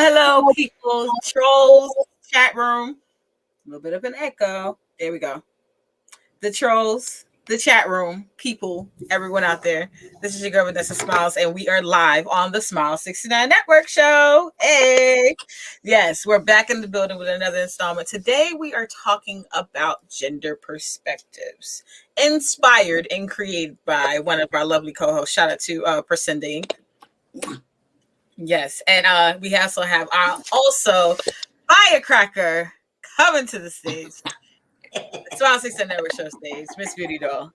Hello, people, trolls, chat room. A little bit of an echo. There we go. The trolls, the chat room, people, everyone out there. This is your girl Vanessa Smiles, and we are live on the Smile 69 Network show. Hey, yes, we're back in the building with another installment. Today, we are talking about gender perspectives, inspired and created by one of our lovely co-hosts. Shout out to Percindy. Yes, and we also have our firecracker coming to the stage. Smile 69 Network show stage, Miss Beauty Doll.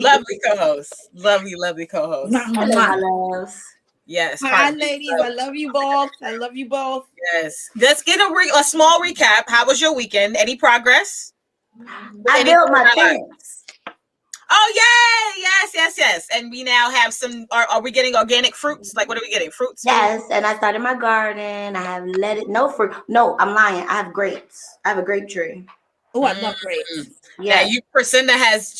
Lovely co-host. Lovely co-host. Hello, my loves. Yes. Hi, ladies. I love you both. Yes. Let's get a small recap. How was your weekend? Any progress? I built my fence. Oh, yay! Yes. And we now have some. Are we getting organic fruits? Like, what are we getting? Fruits? Yes. And I started my garden. I have no fruit. No, I'm lying. I have grapes. I have a grape tree. Oh, I love grapes. Yeah, Priscinda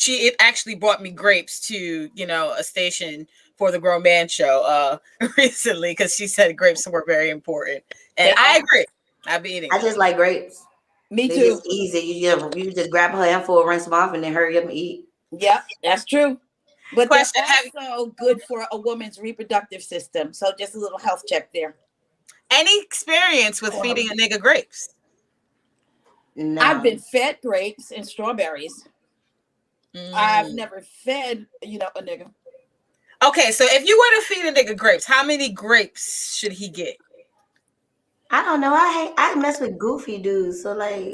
it actually brought me grapes to, a station for the Grown Man show recently because she said grapes were very important. And I agree. I've been eating. I just like grapes. Me They're too. Just easy. You just grab a handful, rinse them off, and then hurry up and eat. Yep, that's true. But they're also good for a woman's reproductive system. So just a little health check there. Any experience with feeding a nigga grapes? No. I've been fed grapes and strawberries. I've never fed, a nigga. Okay, so if you were to feed a nigga grapes, how many grapes should he get? I don't know. I mess with goofy dudes. So like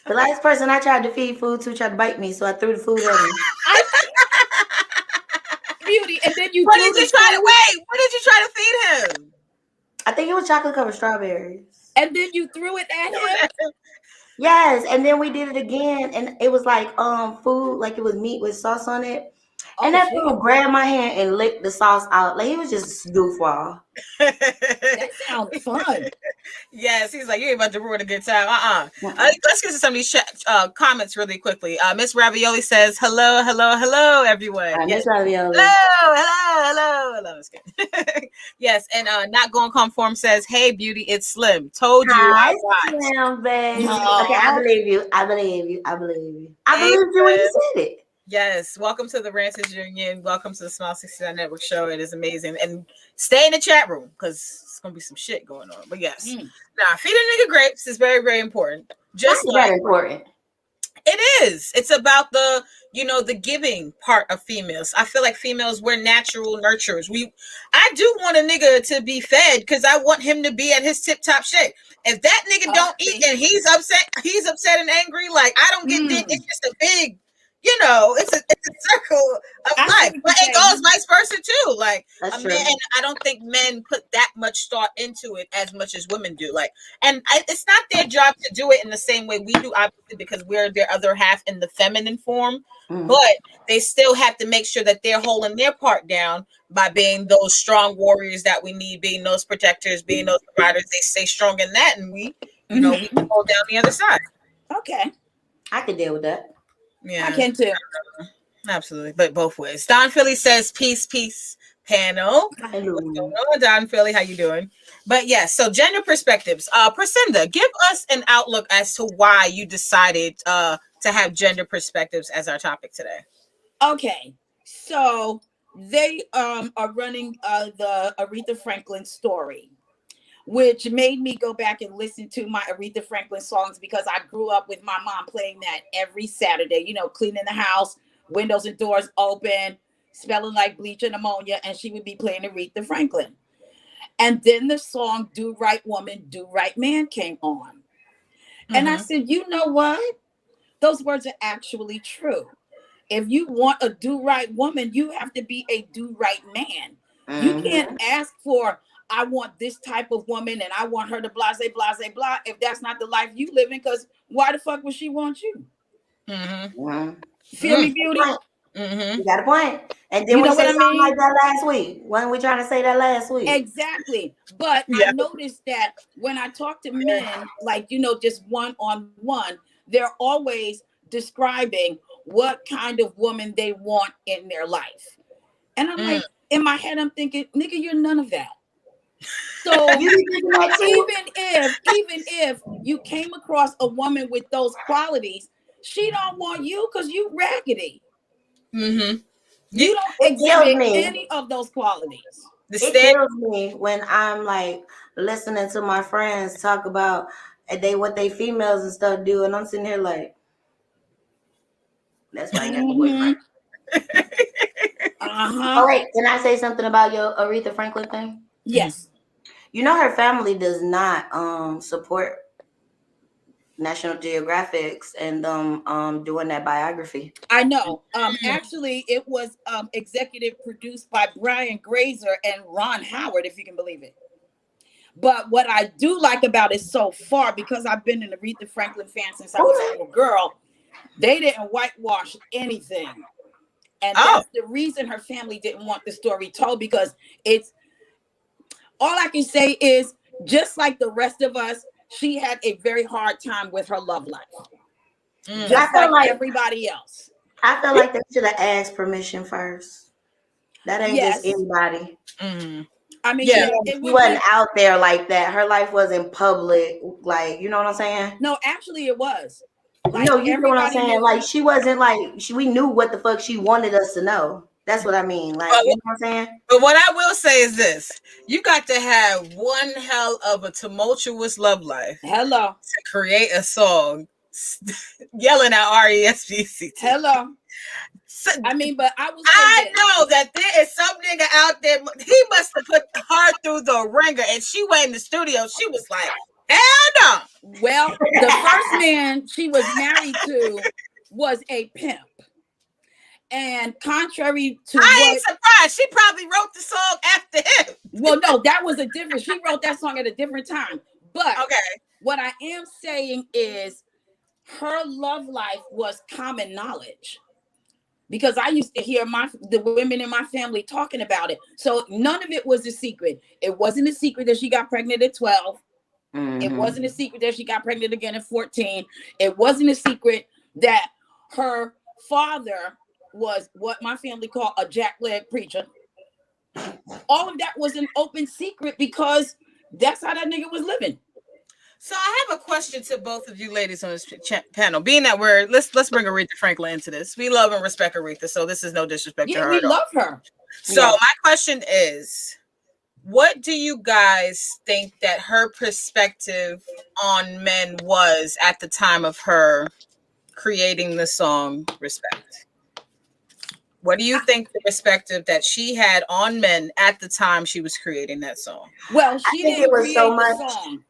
the last person I tried to feed food to tried to bite me, so I threw the food at him. Beauty, and then what did you try to feed him? I think it was chocolate covered strawberries. And then you threw it at him? Yes, and then we did it again, and it was like food, like it was meat with sauce on it. And that fool grabbed my hand and licked the sauce out. Like he was just goofball. That sounds fun. Yes, he's like, you ain't about to ruin a good time. Let's get to some of these comments really quickly. Miss Ravioli says, hello, everyone. Hi, Miss Ravioli. Hello. Yes, and Not Going Conform says, hey, Beauty, it's Slim. Told you. Hi, Slim, baby. Okay, I believe you. I believed you when you said it. Yes, welcome to the Rances Union. Welcome to the Smile 69 Network show. It is amazing. And stay in the chat room because it's going to be some shit going on. But yes, now feeding nigga grapes is very, very important. Just very important. It is. It's about the giving part of females. I feel like females, we're natural nurturers. I do want a nigga to be fed because I want him to be at his tip top shape. If that nigga don't eat and he's upset and angry, like I don't get it. It's just a big, it's a circle of life. But it goes vice versa too. Like that's a man, I don't think men put that much thought into it as much as women do. Like, it's not their job to do it in the same way we do, obviously, because we're their other half in the feminine form. But they still have to make sure that they're holding their part down by being those strong warriors that we need, being those protectors, being those providers. They stay strong in that, and we can hold down the other side. Okay, I could deal with that. Yeah, I can too. Absolutely, but both ways. Don Philly says, peace, panel. Hello. What's going on, Don Philly? How you doing? But yes, so gender perspectives. Priscinda, give us an outlook as to why you decided to have gender perspectives as our topic today. Okay, so they are running the Aretha Franklin story. which made me go back and listen to my Aretha Franklin songs because I grew up with my mom playing that every Saturday, you know, cleaning the house, windows and doors open, smelling like bleach and ammonia, and she would be playing Aretha Franklin. And then the song Do Right Woman, Do Right Man came on. And I said, you know what? Those words are actually true. If you want a do-right woman, you have to be a do-right man. You can't ask for, I want this type of woman and I want her to blah, say, blah, say, blah, if that's not the life you live in, because why the fuck would she want you? Feel me, beauty? You got a point. And then You we know said what I something mean? like that last week. Wasn't we trying to say that last week? Exactly. But I noticed that when I talk to men, like, you know, just one-on-one, they're always describing what kind of woman they want in their life. And I'm like, in my head, I'm thinking, nigga, you're none of that. So even if you came across a woman with those qualities, she don't want you because you raggedy. You don't exhibit any of those qualities. It kills me when I'm like listening to my friends talk about what they females and stuff do, and I'm sitting here like, that's why I ain't got no boyfriend. Oh wait, can I say something about your Aretha Franklin thing? Yes. You know her family does not support National Geographics and doing that biography. I know. Actually, it was executive produced by Brian Grazer and Ron Howard, if you can believe it. But what I do like about it so far, because I've been an Aretha Franklin fan since I was a little girl, they didn't whitewash anything. And that's the reason her family didn't want the story told, because it's, all I can say is, just like the rest of us, she had a very hard time with her love life. Just like everybody else. I feel like they should have asked permission first. That ain't just anybody. I mean, she wasn't out there like that. Her life wasn't public, like, you know what I'm saying? No, actually, it was. Like, no, you know what I'm saying? Like, she wasn't like, we knew what the fuck she wanted us to know. That's what I mean. Like, you know what I'm saying? But what I will say is this: you got to have one hell of a tumultuous love life. Hello. To create a song yelling at RESPCT. Hello. I mean, but I know that there is some nigga out there. He must have put her through the ringer, and she went in the studio. She was like, "Hell no!" Well, the first man she was married to was a pimp, and contrary to I ain't surprised. She probably wrote the song after him. Well, no, that was a different. She wrote that song at a different time. But what I am saying is, her love life was common knowledge. Because I used to hear the women in my family talking about it. So none of it was a secret. It wasn't a secret that she got pregnant at 12. It wasn't a secret that she got pregnant again at 14. It wasn't a secret that her father was what my family called a jackleg preacher. All of that was an open secret because that's how that nigga was living. So I have a question to both of you ladies on this panel. Being that let's bring Aretha Franklin into this. We love and respect Aretha, so this is no disrespect to her. We love her. So my question is, what do you guys think that her perspective on men was at the time of her creating the song Respect? What do you think the perspective that she had on men at the time she was creating that song? Well, she didn't create the song.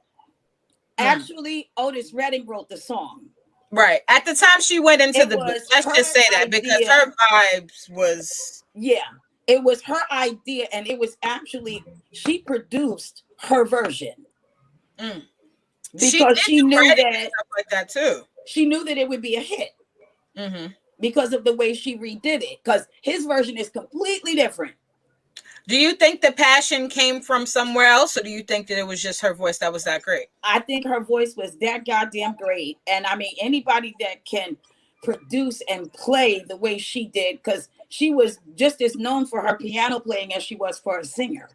Actually, Otis Redding wrote the song. Right. At the time she went into let's just say that, because her vibes was... Yeah. It was her idea, and it was actually, she produced her version. Because she knew that... Stuff like that too. She knew that it would be a hit. Because of the way she redid it. Because his version is completely different. Do you think the passion came from somewhere else, or do you think that it was just her voice that was that great? I think her voice was that goddamn great. And I mean, anybody that can produce and play the way she did, because she was just as known for her piano playing as she was for a singer.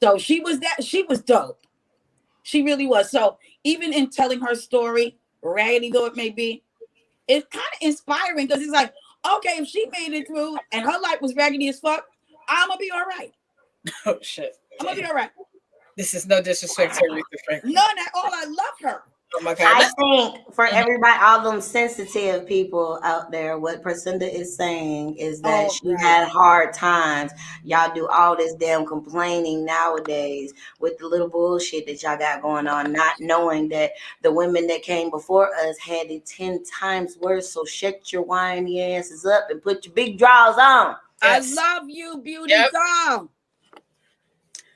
So she was dope. She really was. So even in telling her story, raggedy though it may be, it's kind of inspiring, because it's like, okay, if she made it through and her life was raggedy as fuck, I'm gonna be all right. Oh shit! I'm gonna be all right. This is no disrespect to Aretha Franklin. None at all. I love her. Oh my God. I think for everybody, all them sensitive people out there, what Priscilla is saying is that Oh, she right. had hard times. Y'all do all this damn complaining nowadays with the little bullshit that y'all got going on, not knowing that the women that came before us had it 10 times worse. So shut your whiny asses up and put your big drawers on. Yes. I love you, beauty Yep. doll.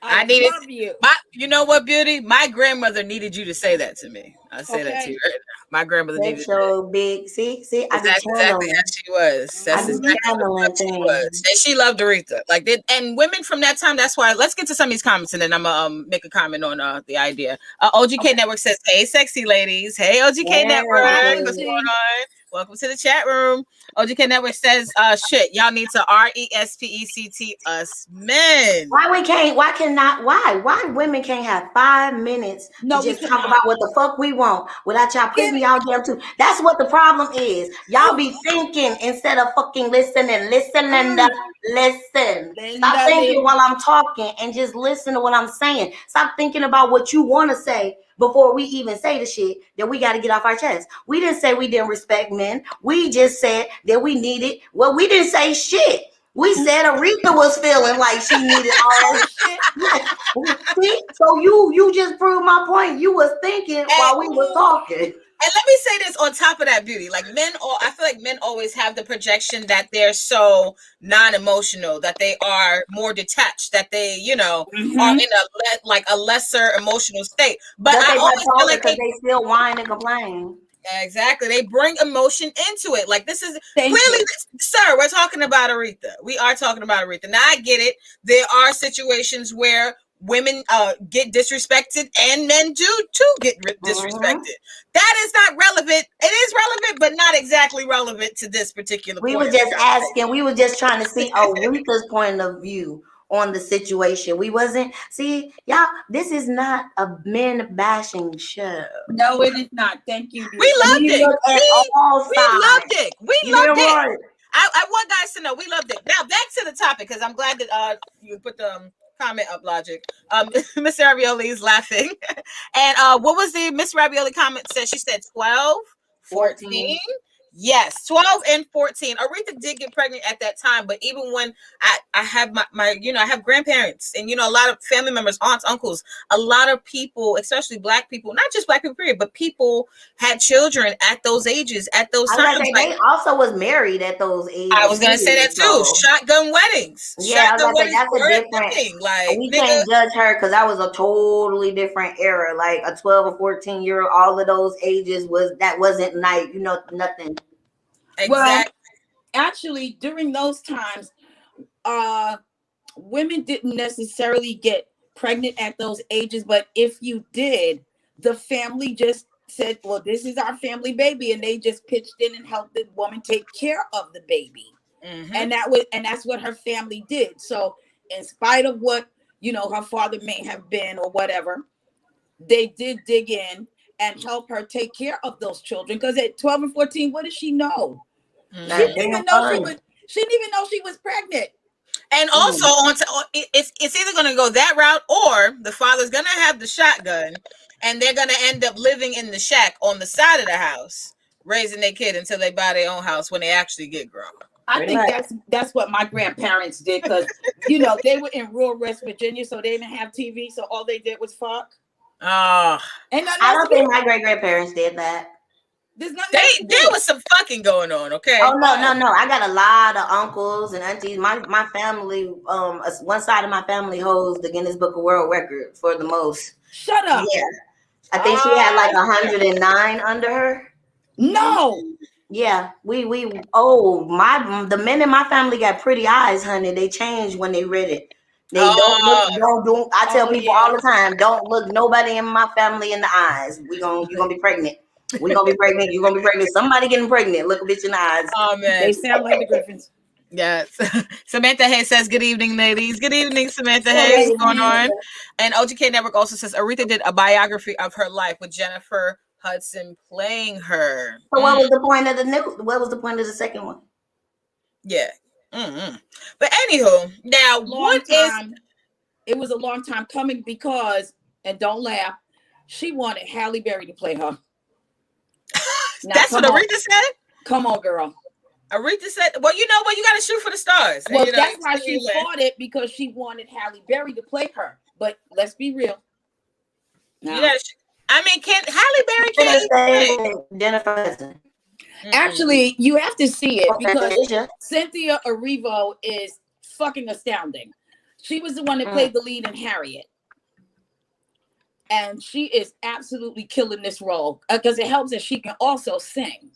I I needed love you. you know what, Beauty? My grandmother needed you to say that to me. I say that to Okay. you right now. My grandmother needed That's that. your big, see, I be That's exactly channeling. how she was. I That's be Mhm. exactly what channeling she was. things. And she loved Aretha. Like and women from that time, that's why let's get to some of these comments and then I'm gonna make a comment on the idea. OGK Okay. Network says, hey sexy ladies. Hey OGK Yeah, Hi, Network. What's baby. going OG. on? Welcome to the chat room. OGK Network says, shit, y'all need to RESPECT us men. Why women can't have 5 minutes to No, we just talk cannot. about what the fuck we want without y'all Get putting it. y'all damn to? That's what the problem is. Y'all be thinking instead of fucking listening. Mm. Listen. Stop Linda, thinking Linda. while I'm talking and just listen to what I'm saying. Stop thinking about what you want to say before we even say the shit that we got to get off our chest. We didn't say we didn't respect men. We just said that we needed, well, we didn't say shit. We said Aretha was feeling like she needed all Oh that. shit. Yeah. See, so you just proved my point. You was thinking while we were talking. And let me say this on top of that, Beauty. Like I feel like men always have the projection that they're so non-emotional, that they are more detached, that they, are Mm-hmm. in a lesser emotional state. But But I they always feel bipolar like because they still whine and complain. exactly, they bring emotion into it. Like this is Thank clearly, you. sir, we're talking about Aretha. We are talking about Aretha. Now I get it. There are situations where women get disrespected and men do too get Mm-hmm. disrespected. That is not relevant. It is relevant, but not exactly relevant to this particular We point were of the just conversation. asking. We were just trying to see Aretha's point of view on the situation. We wasn't. See, y'all, this is not a men bashing show. No, it is not. Thank you, We beautiful. loved We it. look at all We sides. loved it. We You loved damn it. right. I want guys to know we loved it. Now back to the topic because I'm glad that you put the comment up, Logic. Miss Ravioli is laughing. And what was the Miss Ravioli comment said? She said 12, 14. 14. Yes, 12 and 14. Aretha did get pregnant at that time, but even when I have my I have grandparents and a lot of family members, aunts, uncles, a lot of people, especially black people, not just black people period, but people had children at those ages, at those I was times. gonna say Like they also was married at those I ages was gonna say too. that too. So Shotgun weddings. yeah, I was Shotgun gonna say weddings that's a were a different. thing. Like, We nigga, can't judge her because that was a totally different era. Like a 12 or 14 year old, all of those ages wasn't like nothing. Well, exactly. actually, during those times, uh, women didn't necessarily get pregnant at those ages, but if you did, the family just said, well, this is our family baby, and they just pitched in and helped the woman take care of the baby. Mm-hmm. And that's what her family did. So in spite of what her father may have been or whatever, they did dig in and help her take care of those children, because at 12 and 14, what does she know? She That didn't Mm-hmm. damn even know fun. she didn't even know she was pregnant. And also, Mm. it's either going to go that route or the father's going to have the shotgun, and they're going to end up living in the shack on the side of the house, raising their kid until they buy their own house when they actually get grown. I Pretty think much. that's what my grandparents did, because they were in rural West Virginia, so they didn't have TV, so all they did was fuck. Oh, Ain't nothing I else don't to do. think my great grandparents did that. There's nothing else to there do. was some fucking going on. Okay. Oh no. I got a lot of uncles and aunties. My family, one side of my family holds the Guinness Book of World Record for the most. Shut up. Yeah, I think she had like Ah, 109 under her. No. Yeah, the men in my family got pretty eyes, honey. They change when they read it. They don't look, oh, don't do. I tell Oh people all yeah. the time, don't look nobody in my family in the eyes. You're gonna be pregnant. We gonna be pregnant. You're gonna be pregnant. Somebody getting pregnant. Look a bitch in the eyes. oh They man. sound like the Griffins. Yes. Samantha Hayes says, good evening, ladies. Good evening, Samantha Good Hayes. What's going evening. on? And OGK Network also says Aretha did a biography of her life with Jennifer Hudson playing her. So what was the point of the new? What was the point of the second one? Yeah. Mm-hmm. But anywho, now Long time it was a long time coming because, and don't laugh, she wanted Halle Berry to play her. Now, That's what Aretha said? Come on, girl. Aretha said, well, you know what? You got to shoot for the stars. Well, and, that's why she fought it, because she wanted Halle Berry to play her. But let's be real. Now, I mean, Halle Berry can't Jennifer. Actually, you have to see it because Cynthia Erivo is fucking astounding. She was the one that played the lead in Harriet. And she is absolutely killing this role because it helps that she can also sing.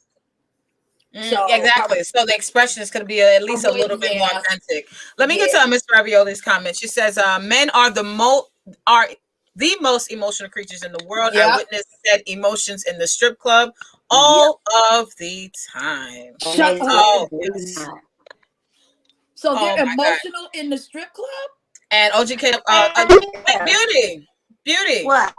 So exactly. So the expression is going to be at least a little bit more authentic. Let me get to Miss Ravioli's comment. She says, "Men are the most emotional creatures in the world. I witnessed said emotions in the strip club all of the time." Shut up. So they're emotional in the strip club. And OGK, Beauty. What?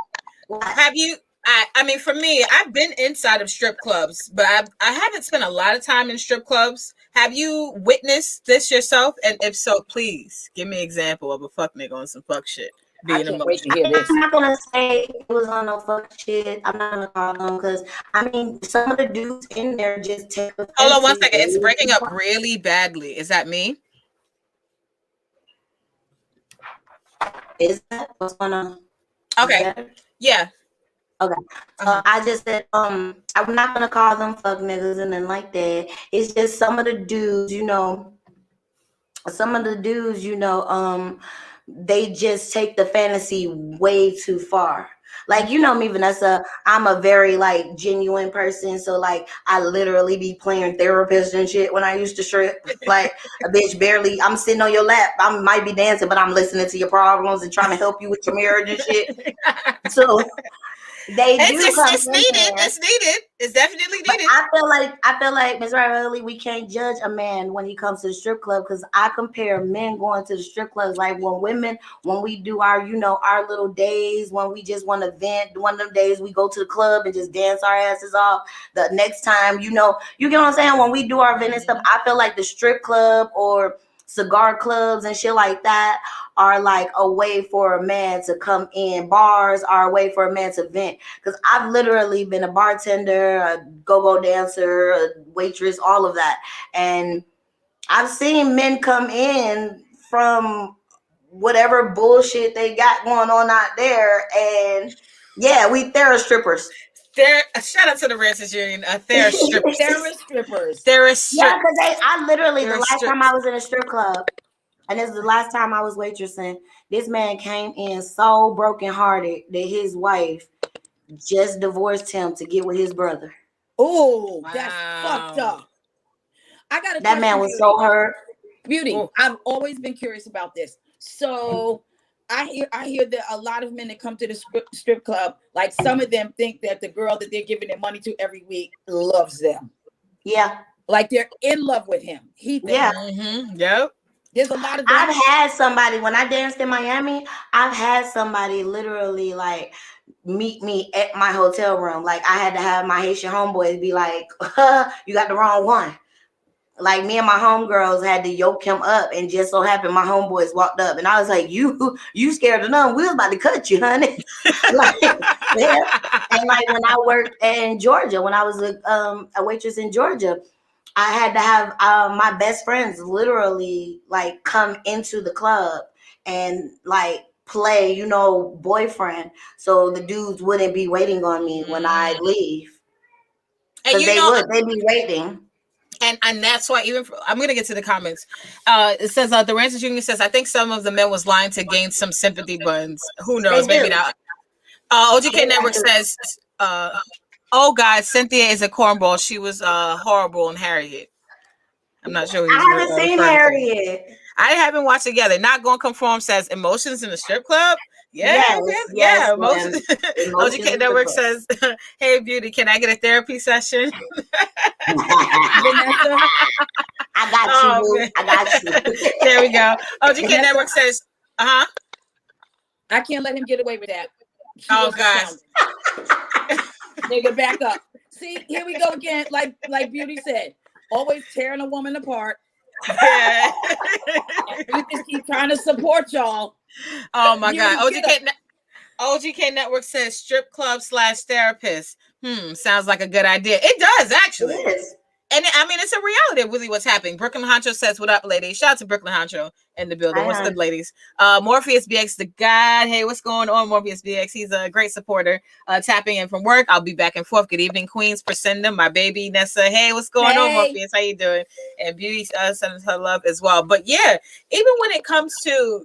Have you? I mean, for me, I've been inside of strip clubs, but I haven't spent a lot of time in strip clubs. Have you witnessed this yourself? And if so, please give me an example of a fuck nigga on some fuck shit. I can't wait to hear this. I'm not gonna say it was on no fuck shit. I'm not gonna call them because I mean some of the dudes in there just take offense. Hold on 1 second. It's breaking up really badly. Is that me? Is that what's going on? Okay. Yeah. Okay. I just said I'm not gonna call them fuck niggas and then like that. It's just some of the dudes, they just take the fantasy way too far. Like, you know me, Vanessa, I'm a very like genuine person. So like I literally be playing therapist and shit when I used to strip. Like a bitch barely, I'm sitting on your lap. I might be dancing, but I'm listening to your problems and trying to help you with your marriage and shit. So it's needed. It's needed. It's definitely needed. But I feel like Ms. Riley, we can't judge a man when he comes to the strip club because I compare men going to the strip clubs like when we do our, our little days, when we just want to vent, one of them days we go to the club and just dance our asses off. The next time, you get what I'm saying? When we do our venting stuff, I feel like the strip club or cigar clubs and shit like that are like a way for a man to come in. Bars are a way for a man to vent. Because I've literally been a bartender, a go-go dancer, a waitress, all of that. And I've seen men come in from whatever bullshit they got going on out there. And yeah, they're strippers. Shout out to the Ranchers Union. They're strippers. Yeah, because I literally, the last time I was in a strip club, and this is the last time I was waitressing, this man came in so brokenhearted that his wife just divorced him to get with his brother. Oh, wow. That's fucked up. That man was so hurt. Beauty, I've always been curious about this. So I hear that a lot of men that come to the strip club, like some of them think that the girl that they're giving their money to every week loves them. Yeah. Like they're in love with him. He thinks. Yeah. Mm-hmm. Yep. There's a lot of. I've had somebody when I danced in Miami. I've had somebody literally like meet me at my hotel room. Like I had to have my Haitian homeboys be like, "You got the wrong one." Like me and my homegirls had to yoke him up, and just so happened my homeboys walked up, and I was like, "You scared of none? We was about to cut you, honey." Like, yeah. And like when I worked in Georgia, when I was a waitress in Georgia, I had to have my best friends literally like come into the club and like play, boyfriend, so the dudes wouldn't be waiting on me when I leave. Because they'd be waiting. And that's why I'm going to get to the comments. It says the Ranchers Union says, I think some of the men was lying to gain some sympathy buns. Who knows? Maybe not. OGK Network says, oh, guys, Cynthia is a cornball. She was horrible in Harriet. I'm not sure. I haven't seen Harriet. I haven't watched it together. Not going to conform says emotions in the strip club. Yeah, yes, emotions. OGK Network says, hey, Beauty, can I get a therapy session? Vanessa, I got you. Man. I got you. There we go. OGK Network says, I can't let him get away with that. Oh, gosh. Nigga, back up. See, here we go again. Like Beauty said, always tearing a woman apart. Yeah. We just keep trying to support y'all. Oh my God. Beauty, get up. OGK Network says strip club / therapist. Sounds like a good idea. It does actually. It is. And I mean, it's a reality of really what's happening. Brooklyn Honcho says, "What up, ladies?" Shout out to Brooklyn Honcho in the building. What's good, ladies? Morpheus BX, the God. Hey, what's going on, Morpheus BX? He's a great supporter. Tapping in from work. I'll be back and forth. Good evening, Queens. Priscinda, my baby Nessa. Hey, what's going on, Morpheus? How you doing? And Beauty sends her love as well. But yeah, even when it comes to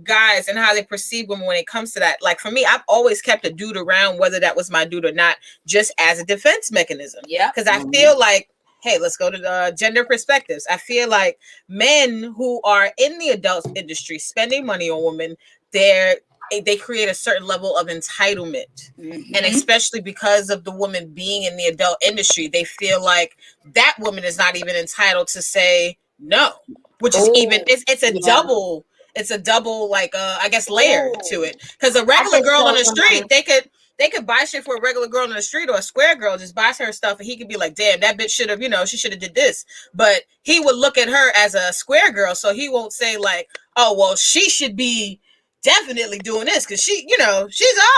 guys and how they perceive women when it comes to that, like for me, I've always kept a dude around, whether that was my dude or not, just as a defense mechanism. Yeah, because I feel like, hey, let's go to the gender perspectives. I feel like men who are in the adult industry spending money on women, they create a certain level of entitlement. And especially because of the woman being in the adult industry, they feel like that woman is not even entitled to say no, which is even it's a double. It's a double, like I guess, layer to it. Because a regular girl on the street, they could buy shit for a regular girl on the street, or a square girl just buys her stuff, and he could be like, damn, that bitch should have, she should have did this. But he would look at her as a square girl, so he won't say like, oh, well, she should be definitely doing this because she's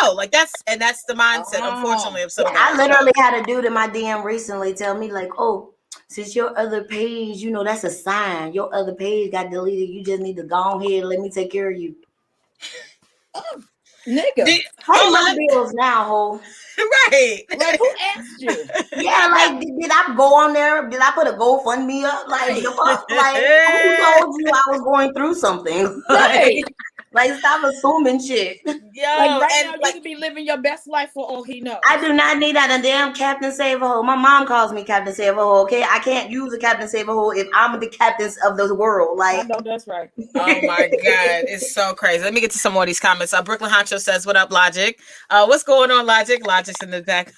out. Like that's the mindset, unfortunately, of some guys. I literally had a dude in my DM recently tell me like, oh, since your other page, that's a sign. Your other page got deleted. You just need to go ahead and let me take care of you. Oh, nigga. Pay my bills now, ho. Right. Like, who asked you? Yeah, like, did I go on there? Did I put a GoFundMe up? Like, the fuck? Like, who told you I was going through something? Like, stop assuming shit. Yo, like right now, you could be living your best life for all he knows. I do not need that a damn Captain Save-A-Ho. My mom calls me Captain Save-A-Ho, okay? I can't use a Captain Save-A-Ho if I'm the captains of the world. Like, I know that's right. Oh my God, it's so crazy. Let me get to some more of these comments. Brooklyn Honcho says, "What up, Logic? What's going on, Logic? Logic's in the back,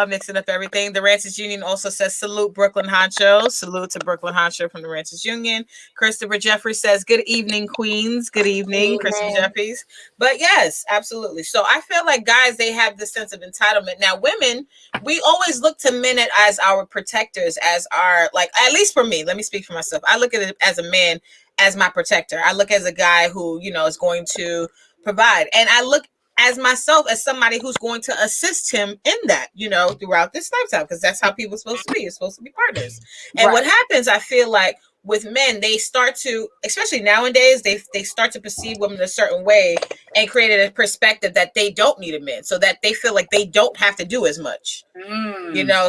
mixing up everything." The Ranchers Union also says, "Salute Brooklyn Honcho. Salute to Brooklyn Honcho from the Ranchers Union." Christopher Jeffrey says, "Good evening, Queens. Good evening, Christopher Jeffries." But yes, absolutely. So I feel like guys, they have this sense of entitlement. Now, women, we always look to men as our protectors, as our, like, at least for me, let me speak for myself. I look at it as a man as my protector. I look as a guy who, is going to provide. And I look as myself as somebody who's going to assist him in that, throughout this lifetime, because that's how people are supposed to be. You're supposed to be partners. And what happens, I feel like, with men, they start to, especially nowadays, they start to perceive women a certain way and create a perspective that they don't need a man, so that they feel like they don't have to do as much.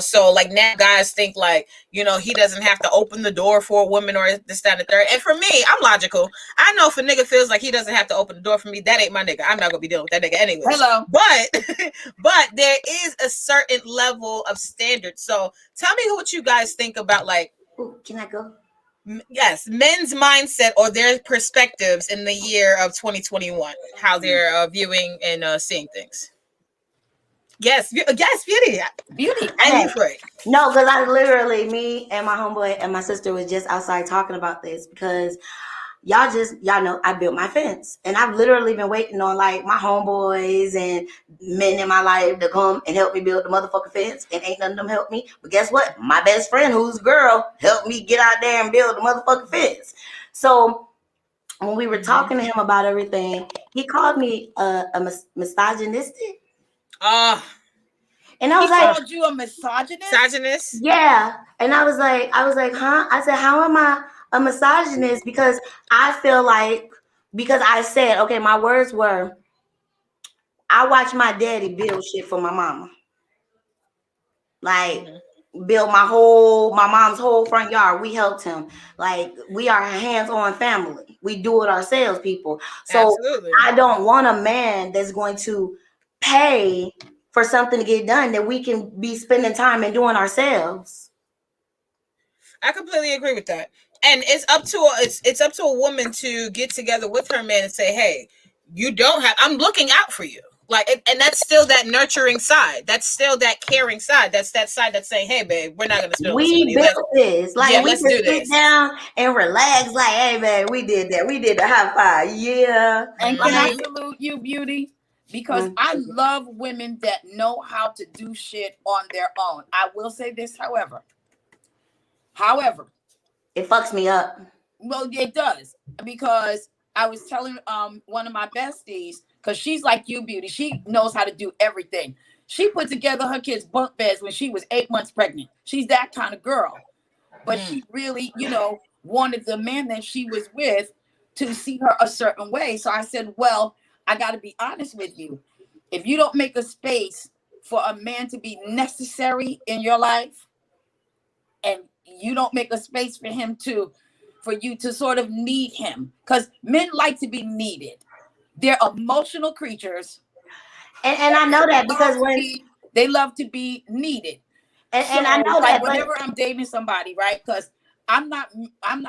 So like now guys think like, he doesn't have to open the door for a woman or this, that, and the third. And for me, I'm logical. I know if a nigga feels like he doesn't have to open the door for me, that ain't my nigga. I'm not gonna be dealing with that nigga anyway. Hello. But there is a certain level of standard. So tell me what you guys think about, like, can I go? Yes, men's mindset or their perspectives in the year of 2021, how they're viewing and seeing things. Yes, Beauty. And you, Frank. No, because I literally, me and my homeboy and my sister was just outside talking about this, because y'all know I built my fence, and I've literally been waiting on like my homeboys and men in my life to come and help me build the motherfucking fence, and ain't none of them help me. But guess what? My best friend, who's a girl, helped me get out there and build the motherfucking fence. So when we were talking to him about everything, he called me a misogynistic. And I was like, called you a misogynist? Misogynist? Yeah. And I was like, huh? I said, how am I a misogynist? Because I feel like, because I said, okay, my words were, I watched my daddy build shit for my mama. Like, build my mom's whole front yard. We helped him. Like, we are a hands-on family. We do it ourselves, people. So absolutely. I don't want a man that's going to pay for something to get done that we can be spending time and doing ourselves. I completely agree with that. And it's up to a woman to get together with her man and say, hey, I'm looking out for you. Like, and that's still that nurturing side. That's still that caring side. That's that side that's saying, hey, babe, we're not going to spend we built this. Like, we can sit down and relax. Like, hey, babe, we did that. We did the high five. Yeah. And can I salute you, Beauty? Because I love women that know how to do shit on their own. I will say this, however, It fucks me up. Well, it does, because I was telling one of my besties, because she's like you, Beauty. She knows how to do everything. She put together her kids' bunk beds when she was 8 months pregnant. She's that kind of girl. But she really, wanted the man that she was with to see her a certain way. So I said, well, I got to be honest with you. If you don't make a space for a man to be necessary in your life, and you don't make a space for you to sort of need him, because men like to be needed. They're emotional creatures, And I know that because they love to be needed. And I know like that whenever I'm dating somebody, right? Because I'm not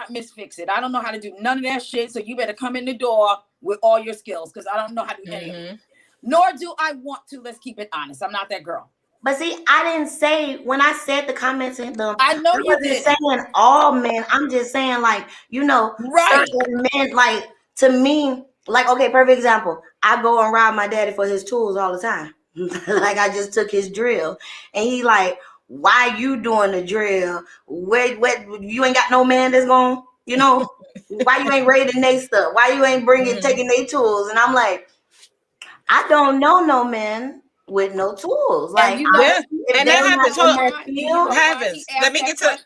Miss Fix It. I don't know how to do none of that shit. So you better come in the door with all your skills, because I don't know how to do any of it. Nor do I want to. Let's keep it honest. I'm not that girl. But see, I didn't say, when I said the comments in them, I know you wasn't did. saying all men. I'm just saying, like, right. certain men, like, to me, like, okay, perfect example. I go and rob my daddy for his tools all the time. Like, I just took his drill, and he like, why you doing the drill? Where you ain't got no man that's going, why you ain't raiding they stuff? Why you ain't taking their tools? And I'm like, I don't know no man with no tools. Like, and that happens. Happens. Let me get to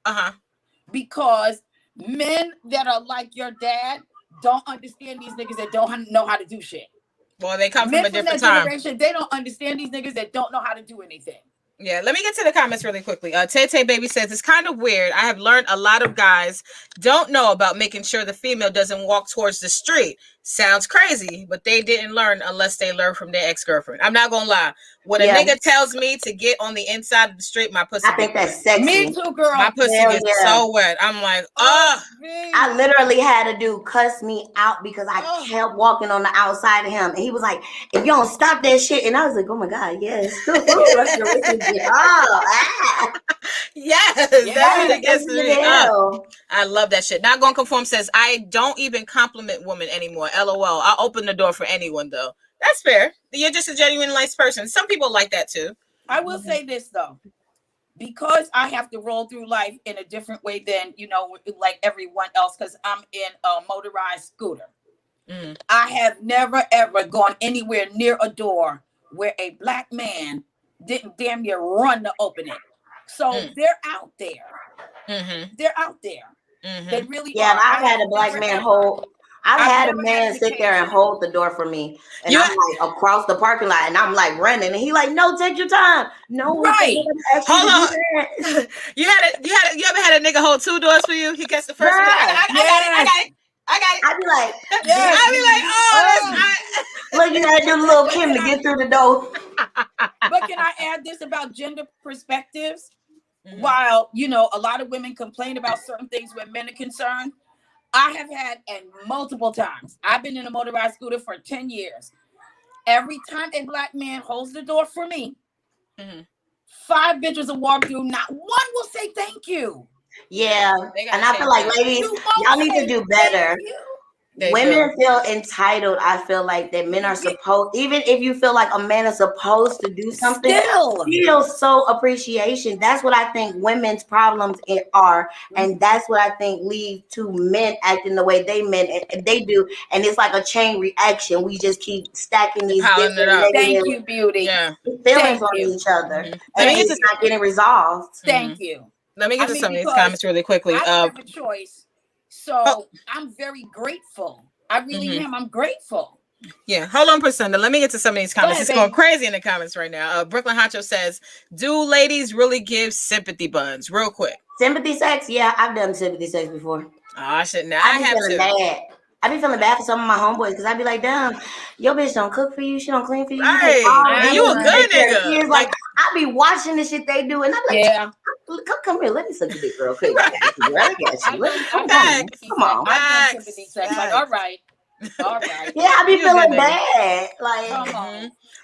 question. Because men that are like your dad don't understand these niggas that don't know how to do shit. Well, they come from a different time. They don't understand these niggas that don't know how to do anything. Yeah, let me get to the comments really quickly. Tay Baby says, it's kind of weird. I have learned a lot of guys don't know about making sure the female doesn't walk towards the street. Sounds crazy, but they didn't learn unless they learn from their ex-girlfriend. I'm not gonna lie. When a nigga tells me to get on the inside of the street, my pussy I think that's sexy. Me too, girl. My pussy gets so wet. I'm like, I literally had a dude cuss me out because I kept walking on the outside of him. And he was like, if you don't stop that shit. And I was like, oh my God, yes. Yes, that really gets me up. I love that shit. Not Gonna Conform says, I don't even compliment women anymore. LOL. I'll open the door for anyone, though. That's fair. You're just a genuine nice person. Some people like that, too. I will say this, though. Because I have to roll through life in a different way than, like everyone else, because I'm in a motorized scooter. I have never, ever gone anywhere near a door where a black man didn't damn near run to open it. So they're out there. They're out there. They really are. And I've had a black man I've had a man sit there and hold the door for me, and I'm like across the parking lot, and I'm like running, and he like, no, take your time. No, right. Hold on. You ever had a nigga hold two doors for you? He gets the first one. I got it. I'd be like, look, you gotta do little Kim to get through the door. But can I add this about gender perspectives? While, a lot of women complain about certain things when men are concerned, I have had, and multiple times, I've been in a motorized scooter for 10 years. Every time a black man holds the door for me, 5 bitches will walk through, not one will say thank you. Yeah, and I feel like, ladies, y'all need to do better. Women feel entitled. I feel like that men are supposed, even if you feel like a man is supposed to do something, feel so appreciation. That's what I think women's problems are, and that's what I think leads to men acting the way they do, and it's like a chain reaction. We just keep stacking these different negative Thank you, Beauty. feelings on each other, and it's not getting resolved. Thank you. Let me get to some of these comments really quickly. I don't have a choice. So I'm very grateful. I really am. I'm grateful. Yeah, hold on, Priscilla. Let me get to some of these comments. It's going crazy in the comments right now. Brooklyn Hacho says, do ladies really give sympathy buns? Real quick. Sympathy sex? Yeah, I've done sympathy sex before. Oh, shit. Now I have to. Bad. I be feeling bad for some of my homeboys because I be like, damn, your bitch don't cook for you. She don't clean for you. Hey, you a good nigga. Like, I be watching the shit they do, and I be like, come here, let me suck your dick real quick. I got you. Come on. Like, all right. Yeah, I be feeling bad. Like,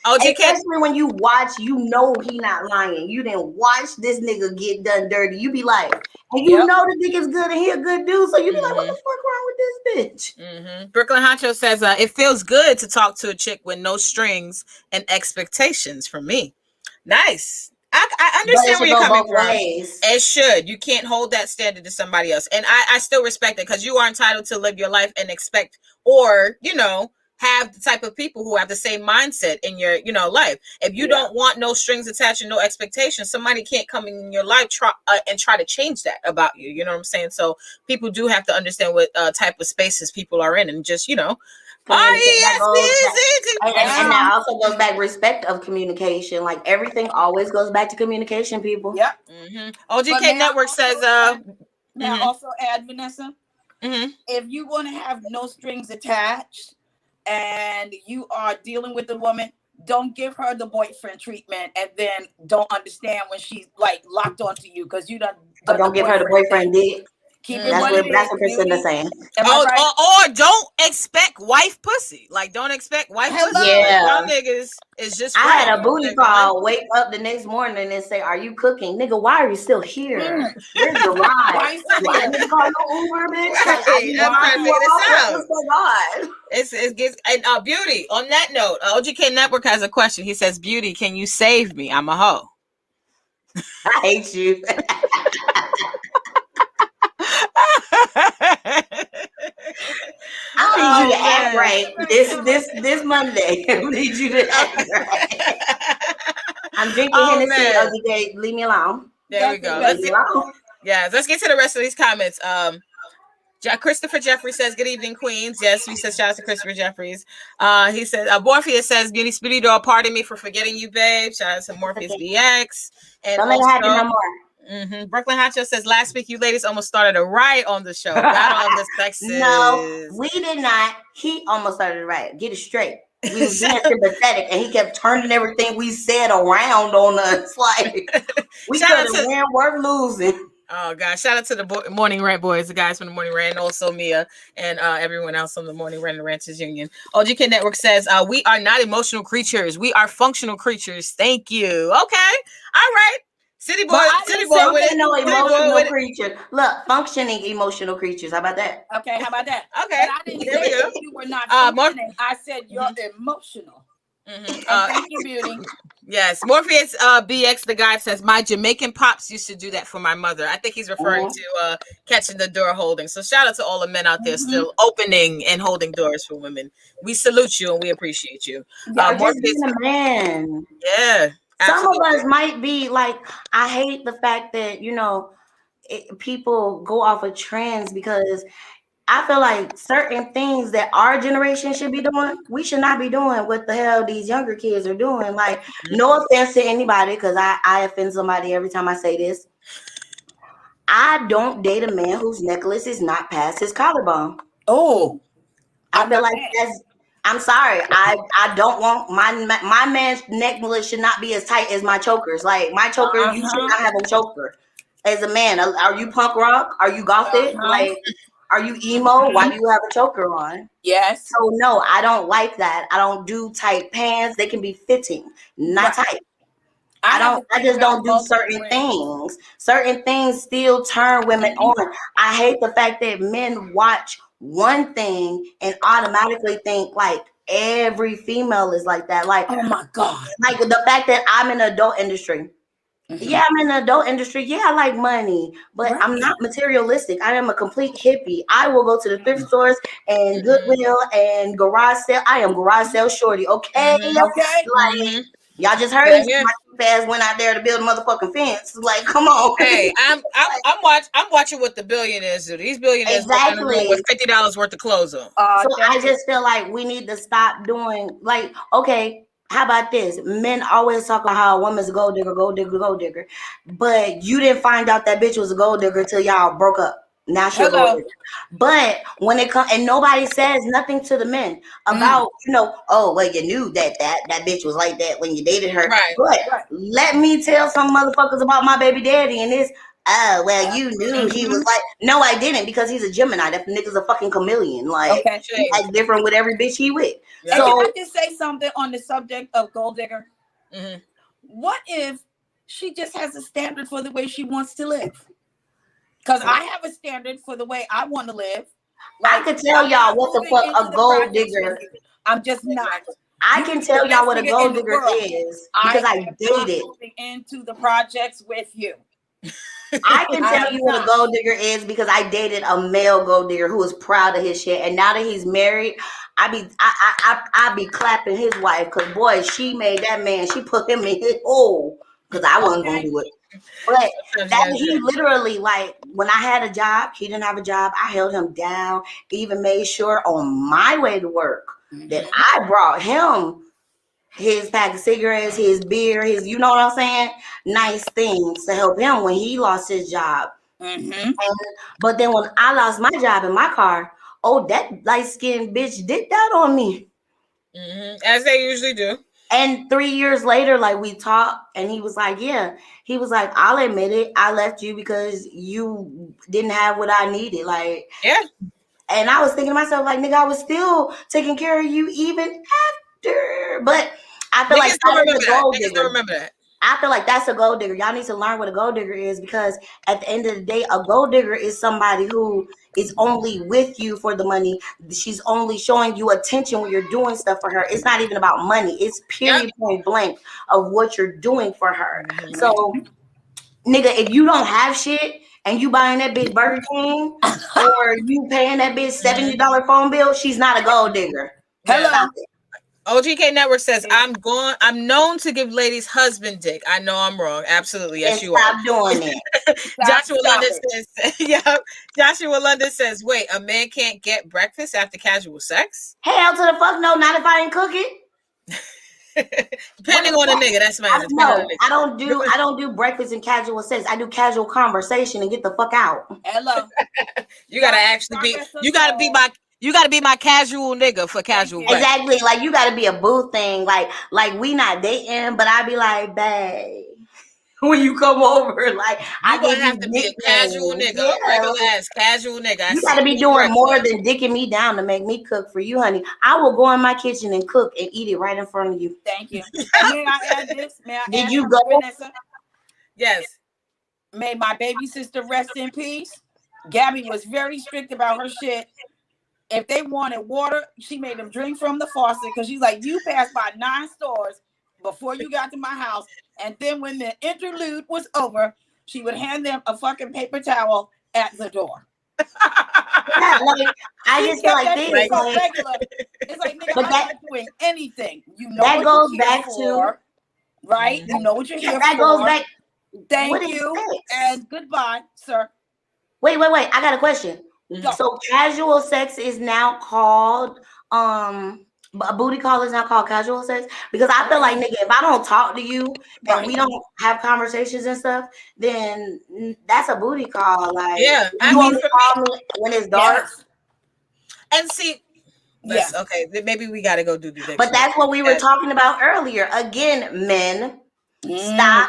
especially when you watch, he not lying. You didn't watch this nigga get done dirty. You be like, and you know the dick is good and he a good dude, so you be like, what the fuck wrong with this bitch? Brooklyn Hacho says, it feels good to talk to a chick with no strings and expectations from me. Nice. I I But it understand where should you're go coming both from. ways. It should. You can't hold that standard to somebody else. And I still respect it because you are entitled to live your life and expect, or, have the type of people who have the same mindset in your, life. If you don't want no strings attached and no expectations, somebody can't come in your life and try to change that about you. You know what I'm saying? So people do have to understand what type of spaces people are in and just, Communicate. That goes back, R-E-S-P-E-C-T. and that also goes back respect of communication. Like everything always goes back to communication, people. Yep. OGK Network says, may I also add, Vanessa? Mm-hmm. If you want to have no strings attached and you are dealing with a woman, don't give her the boyfriend treatment and then don't understand when she's like locked onto you because you done Don't give her the boyfriend dick. Keep That's what Priscilla saying. Am I right? Or don't expect wife pussy. Like, don't expect wife pussy. Yeah. Like, y'all niggas is just. I had a booty call. Wake up the next morning and say, "Are you cooking, nigga? Why are you still here? Where's the ride? Why you still Do I here? need to call no Uber, bitch? Right. It gets and Beauty. On that note, OGK Network has a question. He says, "Beauty, can you save me? I'm a hoe." I hate you. I need you to act right this Monday. I need you to act right. I'm drinking Hennessy. OGK, leave me alone. There we go. Let's get to the rest of these comments. Christopher Jeffrey says, "Good evening, Queens." Yes, we said shout out to Christopher Jeffries. He said, Morpheus says, "Beauty Speedy Doll, pardon me for forgetting you, babe." Shout out to Morpheus BX. And don't let it happen no more. Brooklyn Hacho says, "Last week you ladies almost started a riot on the show. Battle of the Sexes." No, we did not. He almost started a riot. Get it straight. We was being sympathetic, and he kept turning everything we said around on us. Like we could have win worth losing. Oh gosh! Shout out to the Morning Rant boys, the guys from the Morning Rant, and also Mia and everyone else on the Morning Rant and Ranters Union. OGK Network says, "We are not emotional creatures. We are functional creatures." Thank you. Okay, all right. City boy with it. No emotional creature. Look, functioning emotional creatures. How about that? Okay, how about that? Okay, but I didn't say you were not functioning. I said you're emotional. Thank you, Beauty. Yes, Morpheus BX, the guy says, "My Jamaican pops used to do that for my mother." I think he's referring to catching the door holding. So shout out to all the men out there still opening and holding doors for women. We salute you and we appreciate you. Just being a man. Yeah. Absolutely. Some of us might be like, I hate the fact that, people go off of trends because I feel like certain things that our generation should be doing, we should not be doing what the hell these younger kids are doing. Like, no offense to anybody, because I offend somebody every time I say this. I don't date a man whose necklace is not past his collarbone. Oh, I feel like I'm sorry. I don't want my man's necklace should not be as tight as my chokers. Like my choker, you should not have a choker. As a man, are you punk rock? Are you gothic? Like, are you emo? Why do you have a choker on? Yes. So no, I don't like that. I don't do tight pants. They can be fitting, not tight. I just don't do certain things. Certain things still turn women on. I hate the fact that men watch one thing and automatically think like every female is like that. Like, oh my God. Like the fact that I'm in the adult industry. Yeah, I'm in the adult industry. Yeah, I like money, but I'm not materialistic. I am a complete hippie. I will go to the thrift stores and Goodwill and garage sale. I am garage sale shorty. Okay. Like, y'all just heard my cheap ass went out there to build a motherfucking fence. Like, come on. Hey, I'm watching what the billionaires do. These billionaires with $50 worth of clothes on. So I just feel like we need to stop doing like, okay, how about this? Men always talk about how a woman's a gold digger, gold digger, gold digger. But you didn't find out that bitch was a gold digger till y'all broke up. Now she's a gold digger. But when it comes, and nobody says nothing to the men about, oh, well, you knew that bitch was like that when you dated her. Right. But let me tell some motherfuckers about my baby daddy and this. Oh, well, you knew he was like, no, I didn't, because he's a Gemini. That nigga's a fucking chameleon. Like, he acts different with every bitch he with. Yeah. So, can I just say something on the subject of gold digger? What if she just has a standard for the way she wants to live? Because I have a standard for the way I want to live. Like, I could tell y'all what the fuck a gold digger. I'm just not. I can tell y'all what a gold digger world. is because I dated. Moving into the projects with you. I can tell you what a gold digger is because I dated a male gold digger who was proud of his shit, and now that he's married, I be clapping his wife because boy, she made that man. She put him in his hole because I wasn't gonna do it. But that he literally, like, when I had a job, he didn't have a job. I held him down. Even made sure on my way to work that I brought him his pack of cigarettes, his beer, his, you know what I'm saying? Nice things to help him when he lost his job. But then when I lost my job in my car, oh, that light-skinned bitch did that on me. As they usually do. And 3 years later, like, we talked, and he was like, yeah. He was like, I'll admit it. I left you because you didn't have what I needed. Like, yeah. And I was thinking to myself, like, nigga, I was still taking care of you even after. But I feel like that's a gold digger. Don't remember that. I feel like that's a gold digger. Y'all need to learn what a gold digger is, because at the end of the day, a gold digger is somebody who is only with you for the money. She's only showing you attention when you're doing stuff for her. It's not even about money. It's period point blank of what you're doing for her. So, nigga, if you don't have shit and you buying that bitch Burger King or you paying that bitch $70 phone bill, she's not a gold digger. Hello. OGK Network says, I'm known to give ladies husband dick. I know I'm wrong. Absolutely. Yes, you are. Stop doing it. Joshua London says, yeah. Joshua London says, wait, a man can't get breakfast after casual sex? Hell to the fuck no, not if I ain't cooking. Depending on the nigga, that's my answer. No, I don't do breakfast and casual sex. I do casual conversation and get the fuck out. Hello. You gotta actually be my casual nigga for casual breakfast. Exactly. Like, you gotta be a boo thing. Like we not dating, but I be like, babe, when you come over, like, I gonna have to be a casual nigga, regular ass casual nigga. You gotta be doing more than dicking me down to make me cook for you, honey. I will go in my kitchen and cook and eat it right in front of you. Thank you. May I add this? Did you go? Vanessa? Yes. May my baby sister rest in peace. Gabby was very strict about her shit. If they wanted water, she made them drink from the faucet, because she's like, you passed by 9 stores before you got to my house. And then when the interlude was over, she would hand them a fucking paper towel at the door. Yeah, like, I just feel like this. Regular. It's like, nigga, I'm not doing anything. You know that what goes you're back for, to right? You know what you're here that for. Goes back. Thank you and goodbye, sir. Wait. I got a question. So casual sex is now called a booty call is not called casual sex? Because I feel like, nigga, if I don't talk to you and we don't have conversations and stuff, then that's a booty call. Like, yeah, you only call me when it's dark. Yes. And see, okay, maybe we got to go do the dictionary. But that's what we were talking about earlier. Again, men, stop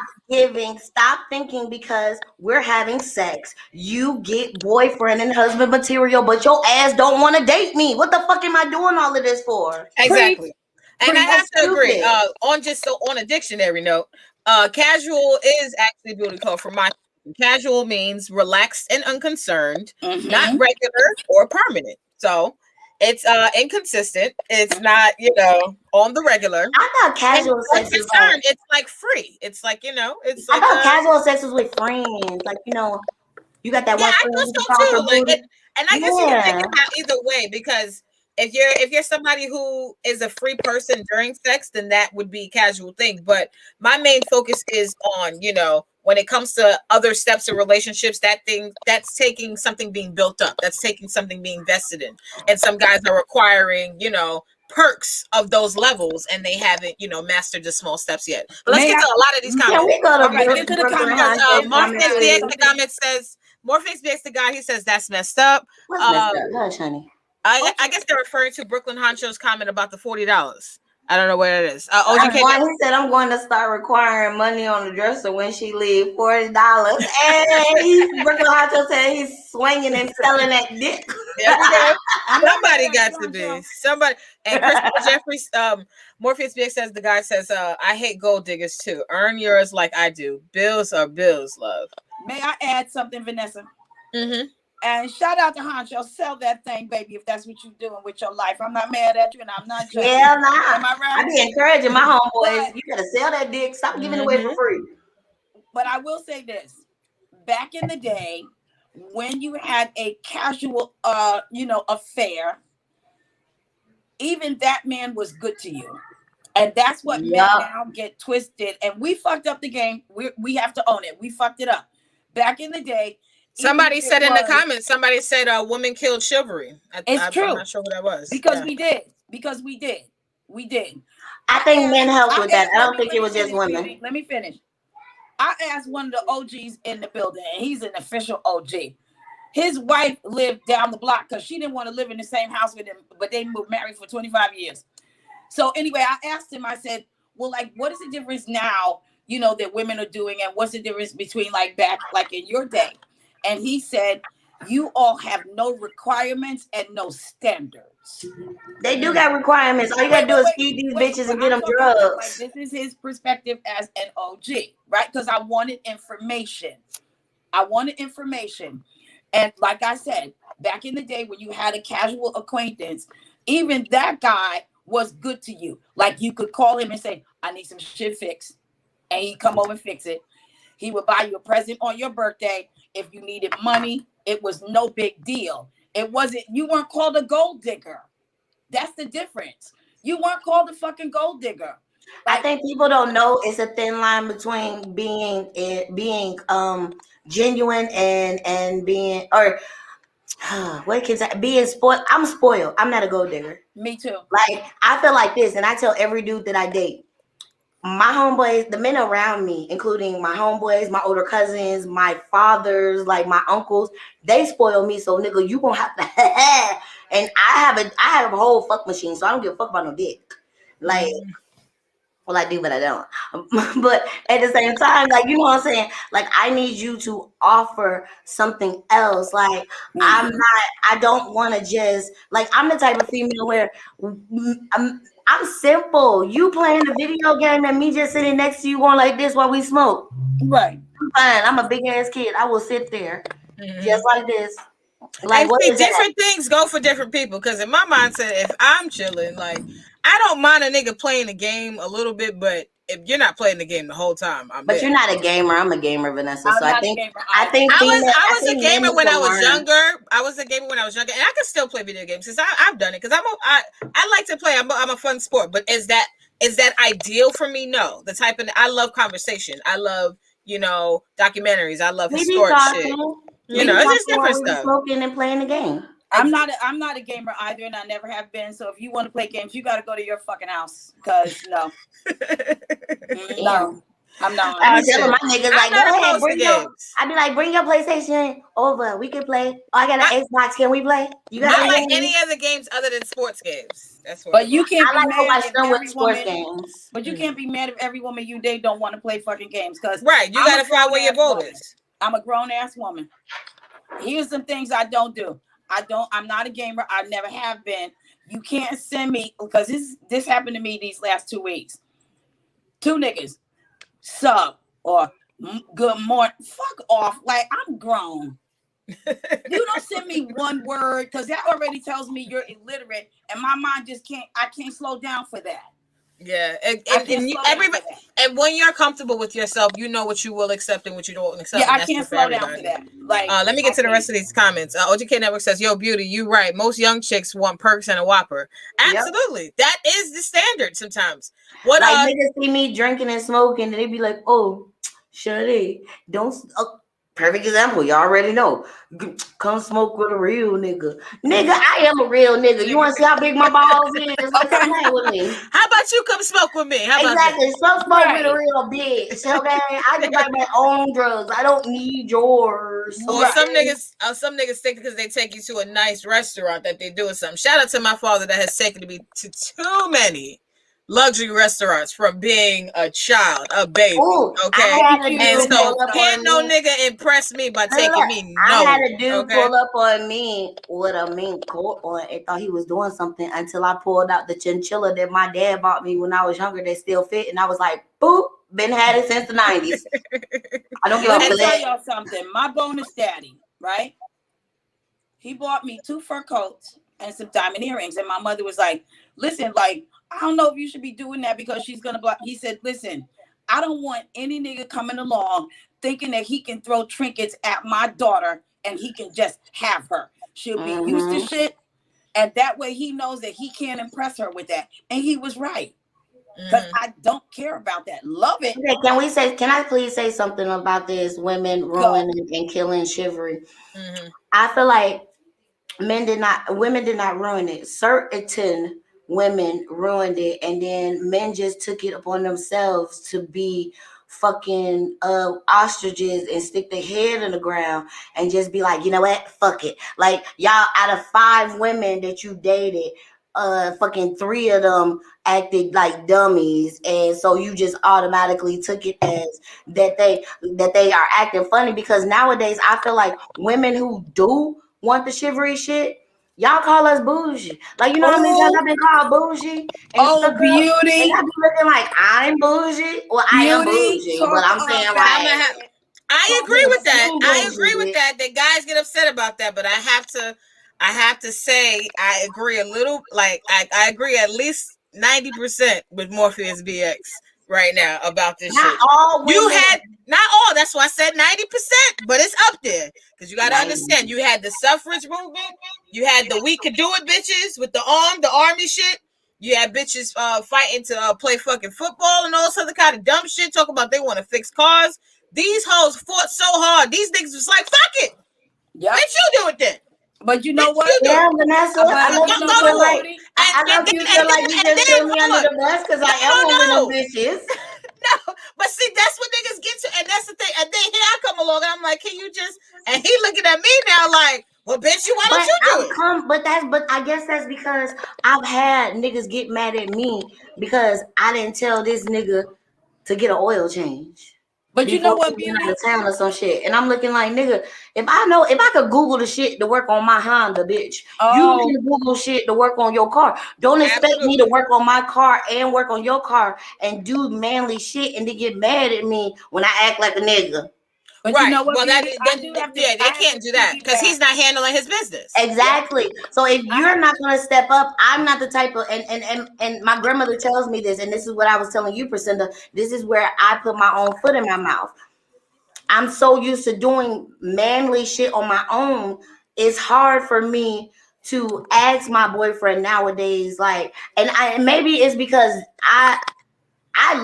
thinking because we're having sex, you get boyfriend and husband material, but your ass don't want to date me. What the fuck am I doing all of this for? Exactly. And I have to agree. On a dictionary note, casual is actually booty call for my. Casual means relaxed and unconcerned, not regular or permanent. So it's inconsistent. It's not, on the regular. I thought casual sex is like, it's like free. It's like, it's I like thought casual sex was with friends. Like, you got that one friend you can call for booty. And I guess you can think about either way, because if you're somebody who is a free person during sex, then that would be casual thing. But my main focus is on, when it comes to other steps of relationships, that's taking something being built up, that's taking something being invested in. And some guys are requiring, perks of those levels, and they haven't, mastered the small steps yet. But let's get to a lot of these comments. Can we go to the comments? Morpheus BX the guy, he says that's messed up. What's messed up? Hush, honey. I guess they're referring to Brooklyn Honcho's comment about the $40. I don't know where it is. He said, I'm going to start requiring money on the dresser when she leave, $40. And Brooklyn Honcho said he's swinging and selling that dick. Somebody got to be. Somebody. And Christopher Jeffries, Morpheus BX says, the guy says, I hate gold diggers too. Earn yours like I do. Bills are bills, love. May I add something, Vanessa? And shout out to Honcho. Sell that thing, baby, if that's what you're doing with your life. I'm not mad at you and I'm not judging. Hell nah. Am I I right? be encouraging my homeboys. But- You gotta sell that dick. Stop giving it away for free. But I will say this. Back in the day, when you had a casual affair, even that man was good to you. And that's what men now get twisted. And we fucked up the game. We have to own it. We fucked it up. Back in the day, somebody said in the comments, somebody said a woman killed chivalry. It's true. I'm not sure who that was. Because we did. Because we did. We did. I think men helped with that. I don't think it was just women. Beauty. Let me finish. I asked one of the OGs in the building, and he's an official OG. His wife lived down the block because she didn't want to live in the same house with him, but they were married for 25 years. So anyway, I asked him, I said, well, like, what is the difference now, that women are doing, and what's the difference between back in your day? And he said, you all have no requirements and no standards. They do got requirements. All you gotta do is feed these bitches and get them drugs. This is his perspective as an OG, right? Because I wanted information. And like I said, back in the day when you had a casual acquaintance, even that guy was good to you. Like you could call him and say, I need some shit fixed. And he'd come over and fix it. He would buy you a present on your birthday. If you needed money, it was no big deal. You weren't called a gold digger. That's the difference. You weren't called a fucking gold digger. I think people don't know it's a thin line between being genuine and being, or what can I, being spoiled. I'm spoiled. I'm not a gold digger. Me too. Like I feel like this, and I tell every dude that I date, my homeboys, the men around me, including my homeboys, my older cousins, my fathers, like my uncles, they spoil me. So nigga, you gonna have to and I have a whole fuck machine, so I don't give a fuck about no dick. Like, well, I do, but I don't. But at the same time, like, you know what I'm saying? Like, I need you to offer something else. Like, I don't want to just, like, I'm the type of female where I'm simple. You playing the video game and me just sitting next to you going like this while we smoke. Right. I'm fine. I'm a big ass kid. I will sit there just like this. Like, and see, different things go for different people. Because in my mindset, if I'm chilling, like, I don't mind a nigga playing the game a little bit, but if you're not playing the game the whole time, but you're not a gamer. I'm a gamer, Vanessa. So I think I was a gamer when I was younger. I was a gamer when I was younger, and I can still play video games since I've done it because I like to play. I'm a fun sport, but is that ideal for me? No. The type of I love conversation. I love documentaries. I love historic shit. It's just different stuff. Smoking and playing the game. I'm not a gamer either, and I never have been. So if you want to play games, you got to go to your fucking house. Because no, I'm not. I'm telling my niggas like, go ahead, bring your. I be like, bring your PlayStation over. We can play. Oh, I got an Xbox. Can we play? You got not like any other games other than sports games. That's what. But you can't. I like to watch them with sports games. But you can't be mad if every woman you date don't want to play fucking games. Because right, you got to find where your vote is. I'm a grown ass woman. Here's some things I don't do. I'm not a gamer. I never have been. You can't send me because this happened to me these last 2 weeks. 2 niggas sub or good morning. Fuck off. Like, I'm grown. You don't send me one word because that already tells me you're illiterate, and my mind I can't slow down for that. Yeah, and when you're comfortable with yourself, you know what you will accept and what you don't accept. Yeah, I can't slow down for that. Like, let me get to the rest of these comments. OGK Network says, "Yo, beauty, you right. Most young chicks want perks and a Whopper. Absolutely, that is the standard sometimes. What like niggas see me drinking and smoking, and they be like, "Oh, Shawty, don't." Perfect example. You already know. Come smoke with a real nigga. Nigga, I am a real nigga. You want to see how big my balls is? Come hang with me. How about you come smoke with me? How exactly. Smoke with a real bitch. Okay. I just like my own drugs. I don't need yours. Well, some niggas think because they take you to a nice restaurant that they're doing something. Shout out to my father that has taken me to too many luxury restaurants from being a child, a baby. Ooh, okay, and so can't no nigga impress me by taking me. No, I had a dude pull up on me with a mink coat on and thought he was doing something until I pulled out the chinchilla that my dad bought me when I was younger that still fit, and I was like, boop, been had it since the 90s. I don't give a fuck. Let me tell y'all something. My bonus daddy, right? he bought me 2 fur coats and some diamond earrings. And my mother was like, listen, like, I don't know if you should be doing that because she's going to block. He said, listen, I don't want any nigga coming along thinking that he can throw trinkets at my daughter and he can just have her. She'll be used to shit. And that way he knows that he can't impress her with that. And he was right. Because I don't care about that. Love it. Okay, can I please say something about this women ruining and killing chivalry? I feel like women did not ruin it. Certain women ruined it, and then men just took it upon themselves to be fucking ostriches and stick their head in the ground and just be like, you know what, fuck it. Like, y'all, out of 5 women that you dated, fucking 3 of them acted like dummies, and so you just automatically took it as that they are acting funny. Because nowadays I feel like women who do want the chivalry shit, y'all call us bougie. Like, you know how many times I've been called bougie and stuck up, Beauty. and I be looking like I'm bougie. Well, I am bougie, but I'm saying like, I agree with that. I agree with that. The guys get upset about that, but I have to say I agree a little. Like I agree at least 90% with Morpheus BX right now about this not shit. all women. You had not all. That's why I said 90%, but it's up there because you got to understand. You had the suffrage movement. You had the we could do it bitches with the army shit. You had bitches fighting to play fucking football and all this other kind of dumb shit. Talk about they want to fix cars. These hoes fought so hard. These niggas was like, fuck it. Yeah. Let you do it then. But you know what? Yeah, Vanessa, I love you feel like you feel like you just threw me under the bus because I am one of them bitches. No, but see, that's what niggas get to, and that's the thing. And then here I come along, and I'm like, can you just? And he looking at me now like, well, bitch, why don't you do it? But I guess that's because I've had niggas get mad at me because I didn't tell this nigga to get an oil change. But you know what, Beauty? Out of town or some shit, and I'm looking like, nigga, if I could Google the shit to work on my Honda, bitch, you can Google shit to work on your car. Don't expect me to work on my car and work on your car and do manly shit and to get mad at me when I act like a nigga. But you know what? Well, they can't do that because he's not handling his business. Exactly. So if you're not gonna step up, I'm not the type of and my grandmother tells me this, and this is what I was telling you, Priscinda. This is where I put my own foot in my mouth. I'm so used to doing manly shit on my own. It's hard for me to ask my boyfriend nowadays, like, and maybe it's because I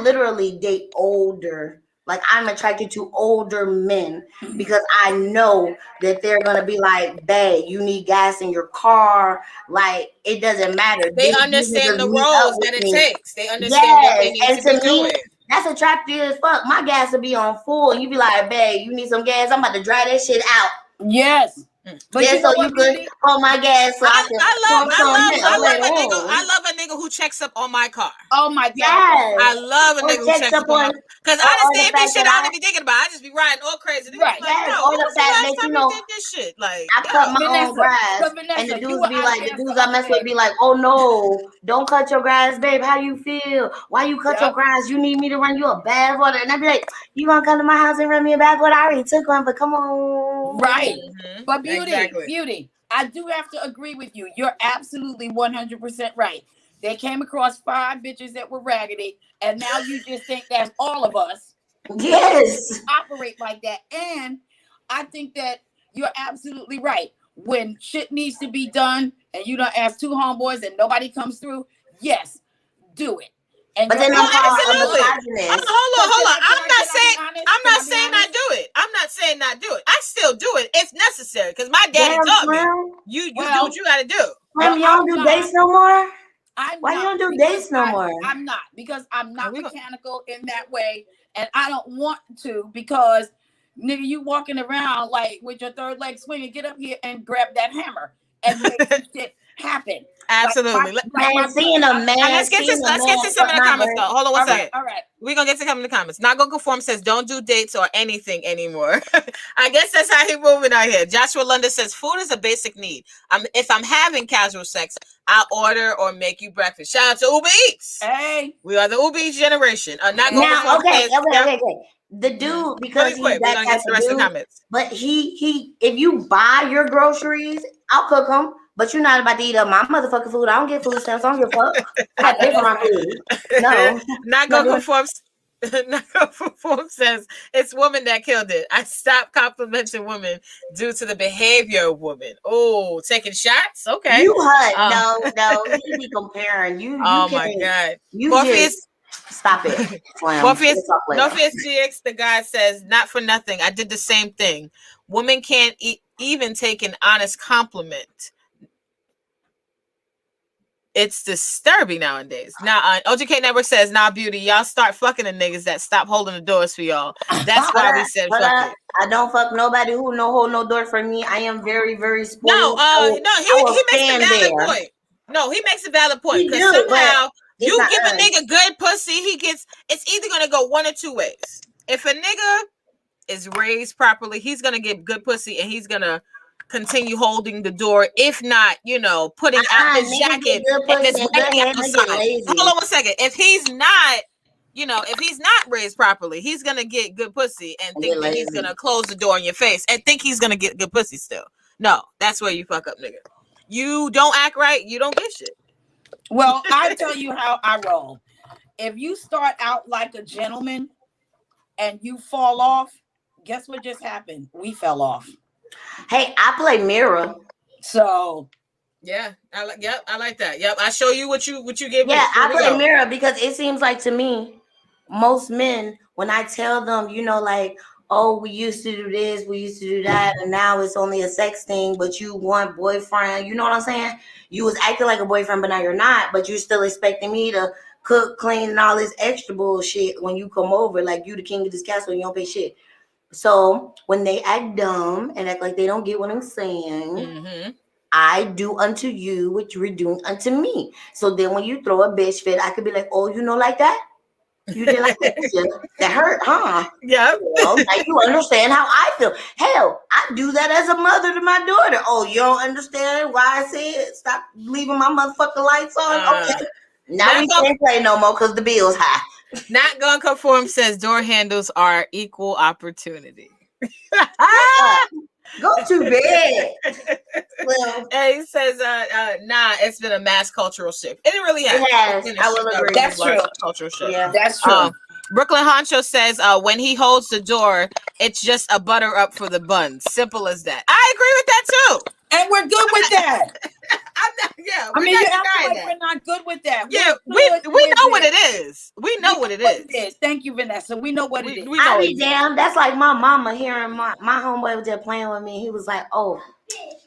literally date older. Like, I'm attracted to older men because I know that they're gonna be like, babe, you need gas in your car. Like, it doesn't matter. They understand the roles that it takes. They understand what they need to be doing. That's attractive as fuck. My gas will be on full, and you be like, babe, you need some gas? I'm about to dry that shit out. Yes. But yeah, so you could hold my gas. So I love a nigga who checks up on my car. Oh my god, yes. I love a nigga who checks up on. Because honestly, if this shit I don't be thinking about, I just be riding all crazy. Right. Like, yes. Or the fact that you know, this shit. Like, I cut my own grass, and the dudes I mess with be like, oh no, don't cut your grass, babe. How you feel? Why you cut your grass? You need me to run you a bath water? And I be like, you gonna come to my house and run me a bath water? I already took one, but come on. Right. But Beauty, I do have to agree with you. You're absolutely 100% right. They came across 5 bitches that were raggedy, and now you just think that's all of us. Yes. Operate like that. And I think that you're absolutely right. When shit needs to be done, and you don't ask 2 homeboys and nobody comes through, yes, do it. And but then absolutely. Hold on. I'm not saying not do it. I'm not saying not do it. I still do it if necessary because my daddy taught me. You do what you got to do. You don't do dates no more? Why you don't do dates no more? I'm not, because I'm not mechanical in that way, and I don't want to, because nigga, you walking around like with your third leg swinging. Get up here and grab that hammer and make shit happen. Absolutely. Let's get to some of the comments though. Hold on one second. All right. We're gonna get to some of the comments. Not gonna conform says don't do dates or anything anymore. I guess that's how he moving out here. Joshua London says food is a basic need. If I'm having casual sex, I'll order or make you breakfast. Shout out to Uber Eats. Hey. We are the Uber Eats generation. Okay. The dude, But because he's he's quick. We're that gonna type get to the of rest of the dude. comments. But he, if you buy your groceries, I'll cook them. But you're not about to eat up my motherfucking food. I don't get food stamps. I don't give a fuck. I I got to know pay for that's my right. food. No, Not not gonna doing. conform. Not gonna conform says it's women that killed it. I stopped complimenting women due to the behavior of women. Oh, taking shots. Okay. You hut. Uh, No. You be comparing. You oh my can't. God. You just Morpheus. stop it. Slam. We'll Morpheus. talk later. Morpheus GX. The guy says, "Not for nothing. I did the same thing. Women can't even take an honest compliment. It's disturbing nowadays." Now, OGK Network says, "Nah, beauty, y'all start fucking the niggas that stop holding the doors for y'all. That's Hold why we up, said hold fuck up. it." I don't fuck nobody who no hold no door for me. I am very, very No, spoiled. I he will makes a stand valid there. point. No, he makes a valid point He because do, but somehow it's you not give a earned. nigga good pussy, it's either gonna go one or two ways. If a nigga is raised properly, he's gonna get good pussy and he's gonna continue holding the door. If not, putting out his Niggas get jacket good and pussy just and good waiting head and they get outside. lazy. Hold on one second. If he's not raised properly, he's gonna get good pussy and And think get that he's lazy. gonna close the door in your face and think he's gonna get good pussy still. No, that's where you fuck up, nigga. You don't act right, you don't get shit. Well, I tell you how I roll. If you start out like a gentleman and you fall off, guess what just happened? We fell off. Hey, I play mirror. So Yeah, I like that. Yep, I show you what you give Yeah, me. Here I we play go. mirror because it seems like to me, most men, when I tell them, like, oh, we used to do this, we used to do that, and now it's only a sex thing, but you want boyfriend, you know what I'm saying? You was acting like a boyfriend, but now you're not, but you're still expecting me to cook, clean, and all this extra bullshit when you come over, like you the king of this castle and you don't pay shit. So when they act dumb and act like they don't get what I'm saying, Mm-hmm. I do unto you what you were doing unto me. So then when you throw a bitch fit, I could be like, oh, like that? You didn't like that, did you? That hurt, huh? Yep. Well, now you understand how I feel. Hell, I do that as a mother to my daughter. Oh, you don't understand why I said stop leaving my motherfucking lights on? Okay. Now we can't play no more because the bill's high. Not gonna conform says door handles are equal opportunity. Go to bed. Well, and he says, nah, it's been a mass cultural shift. And it really has. it has. It's been I will agree. that's true. Cultural shift. Yeah. That's true. Brooklyn Honcho says, when he holds the door, it's just a butter up for the buns. Simple as that. I agree with that too. And we're good with that. We're You not act like that. we're not good with that. Yeah, we know what it is. We know what it is. Thank you, Vanessa. We know what it is. We know I be damn. That's like my mama hearing my homeboy was just playing with me. He was like, "Oh,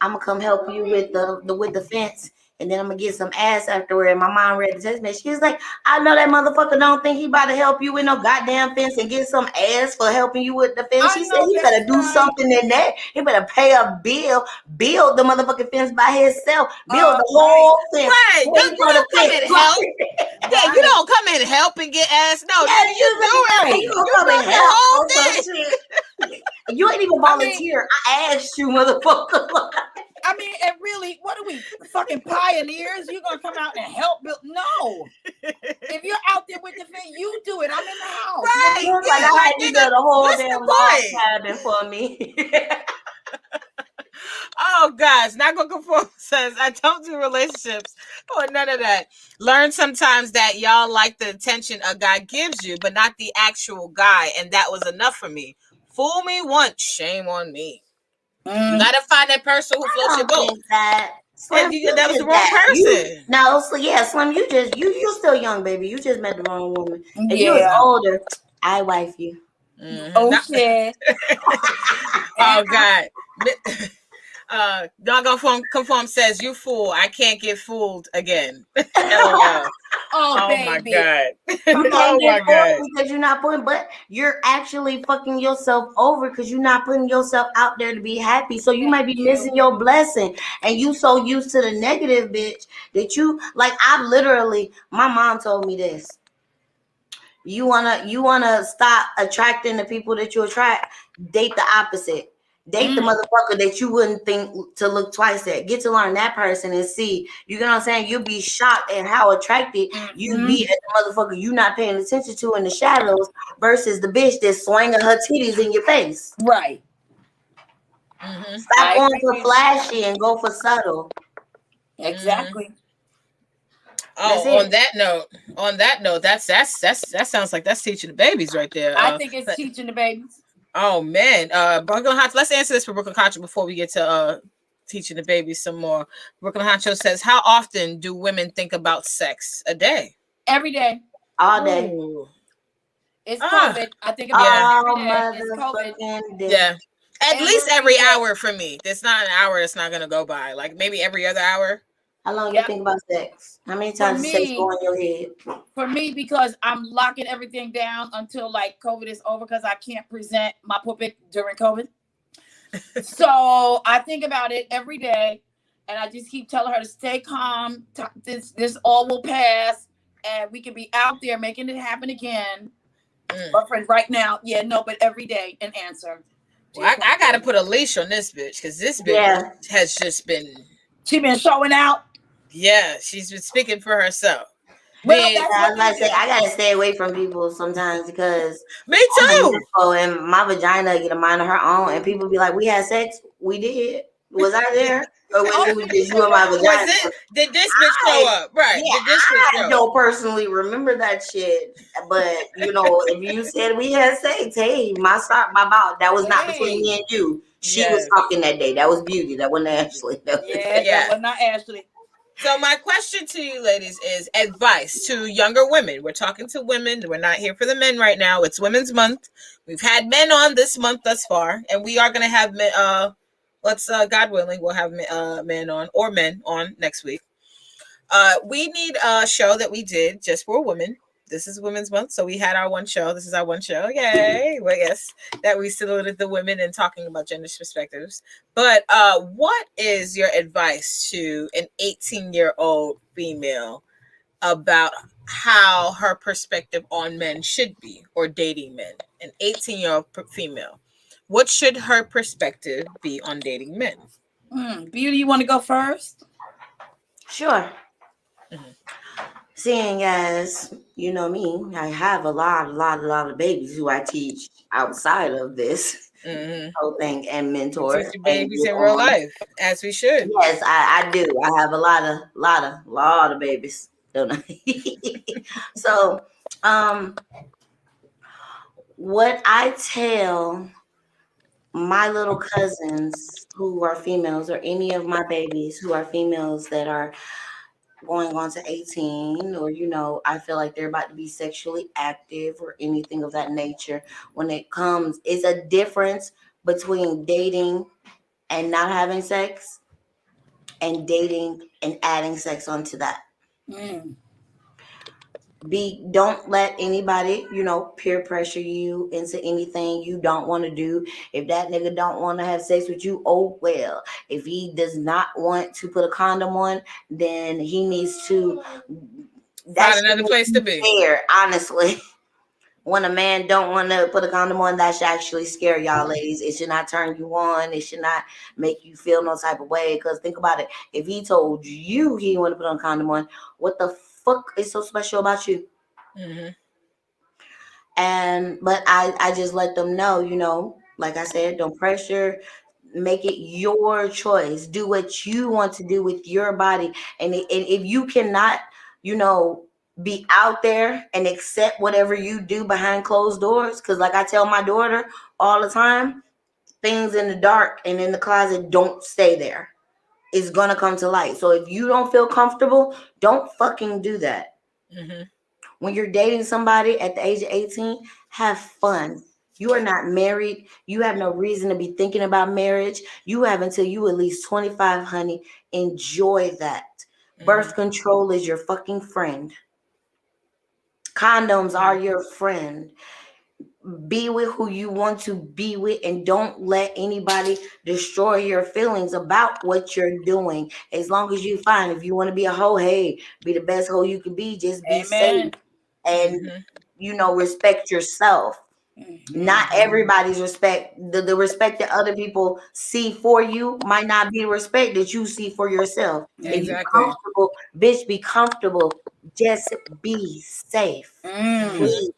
I'm gonna come help you with the fence, and then I'm gonna get some ass afterward." And my mom read the text message. She was like, "I know that motherfucker don't think he about to help you with no goddamn fence and get some ass for helping you with the fence." She said he better do something in that. He better pay a bill, build the motherfucking fence by himself, build the whole fence. Right. You don't come and help. Yeah, you don't come and help and get ass. No, yeah, you do it. You don't come and the help whole on some thing. shit. You ain't even volunteer. I asked you, motherfucker. I mean, and really, what are we fucking pioneers? You're gonna come out and help build? No. If you're out there with the thing, you do it. I'm in the house. Right. Yeah, like I had you build a whole damn log cabin for me. Oh gosh, not gonna conform says I don't do relationships or none of that. Learn sometimes that y'all like the attention a guy gives you, but not the actual guy, and that was enough for me. Fool me once, shame on me. You gotta find that person who floats your boat. Slim, that was the wrong person. Slim, you still young, baby. You just met the wrong woman. If you was Yeah. older, I wife you. Mm-hmm. Oh shit. Oh God. Y'all gonna conform says you fool. I can't get fooled again. LOL. Oh, Oh my baby. God. You Oh can't my get God. fucked because you're not putting, but you're actually fucking yourself over because you're not putting yourself out there to be happy. So you might be missing your blessing, and you so used to the negative bitch that you like. My mom told me this. You wanna stop attracting the people that you attract. Date the opposite. Date the motherfucker that you wouldn't think to look twice at. Get to learn that person and see. You know what I'm saying? You'll be shocked at how attracted you be at the motherfucker you not paying attention to in the shadows versus the bitch that's swinging her titties in your face. Right. Stop going for flashy and go for subtle. Exactly. That's Oh, it. on that note, that sounds like that's teaching the babies right there. I think it's teaching the babies. Oh man, Brooklyn Honcho. Let's answer this for Brooklyn Honcho before we get to teaching the babies some more. Brooklyn Honcho says, "How often do women think about sex a day?" Every day. All day. Ooh. It's COVID. I think about it every day. It's COVID. Day. Yeah. At least every hour for me. It's not an hour that's not gonna go by. Like maybe every other hour. How long you think about sex? How many times does sex go in your head? For me, because I'm locking everything down until like COVID is over, because I can't present my puppet during COVID. So I think about it every day, and I just keep telling her to stay calm. This all will pass, and we can be out there making it happen again. But for right now, but every day an answer. Well, I got to put a leash on this bitch because this bitch has just been. She been showing out. Yeah, she's been speaking for herself. Well, I gotta stay away from people sometimes because me too. And my vagina get a mind of her own, and people be like, "We had sex. We did. Was I there? Or was it just you and my vagina? Did this bitch show up? Right? Yeah, did this bitch show I don't personally remember that shit, but if you said we had sex, hey, my mouth, that was not between me and you. She was talking that day. That was Beauty. That wasn't Ashley. That was not Ashley. So my question to you ladies is advice to younger women. We're talking to women. We're not here for the men right now. It's Women's Month. We've had men on this month thus far, and we are going to have men, God willing, we'll have men on next week. We need a show that we did just for women. This is Women's Month, so we had our one show. This is our one show. Yay! Well, yes, that we saluted the women and talking about gender perspectives. But what is your advice to an 18-year-old female about how her perspective on men should be, or dating men? An 18-year-old female. What should her perspective be on dating men? Beauty, you want to go first? Sure. Seeing as you know me, I have a lot of babies who I teach outside of this whole thing and mentor. You teach your babies in real life, as we should. Yes, I do. I have a lot of babies, don't I? So, what I tell my little cousins who are females, or any of my babies who are females that are going on to 18, or I feel like they're about to be sexually active or anything of that nature, when it comes, it's a difference between dating and not having sex and dating and adding sex onto that. Don't let anybody, peer pressure you into anything you don't want to do. If that nigga don't want to have sex with you, oh well. If he does not want to put a condom on, then he needs to find another place to be. Fair, honestly. When a man don't want to put a condom on, that should actually scare y'all ladies. It should not turn you on. It should not make you feel no type of way. Because think about it. If he told you he didn't want to put on a condom on, what the fuck is so special about you? But I just let them know, like I said, don't pressure. Make it your choice. Do what you want to do with your body. And if you cannot, be out there and accept whatever you do behind closed doors, because like I tell my daughter all the time, things in the dark and in the closet don't stay there. It's gonna come to light. So if you don't feel comfortable, don't fucking do that. When you're dating somebody at the age of 18, have fun. You are not married. You have no reason to be thinking about marriage. You have until you at least 25, honey. Enjoy that. Birth control is your fucking friend. Condoms are your friend. Be with who you want to be with, and don't let anybody destroy your feelings about what you're doing. As long as you find, if you want to be a hoe, hey, be the best hoe you can be. Just be safe and respect yourself. Not everybody's respect, the respect that other people see for you might not be the respect that you see for yourself. If you Exactly. comfortable, bitch, be comfortable. Just be safe. Mhm. Please.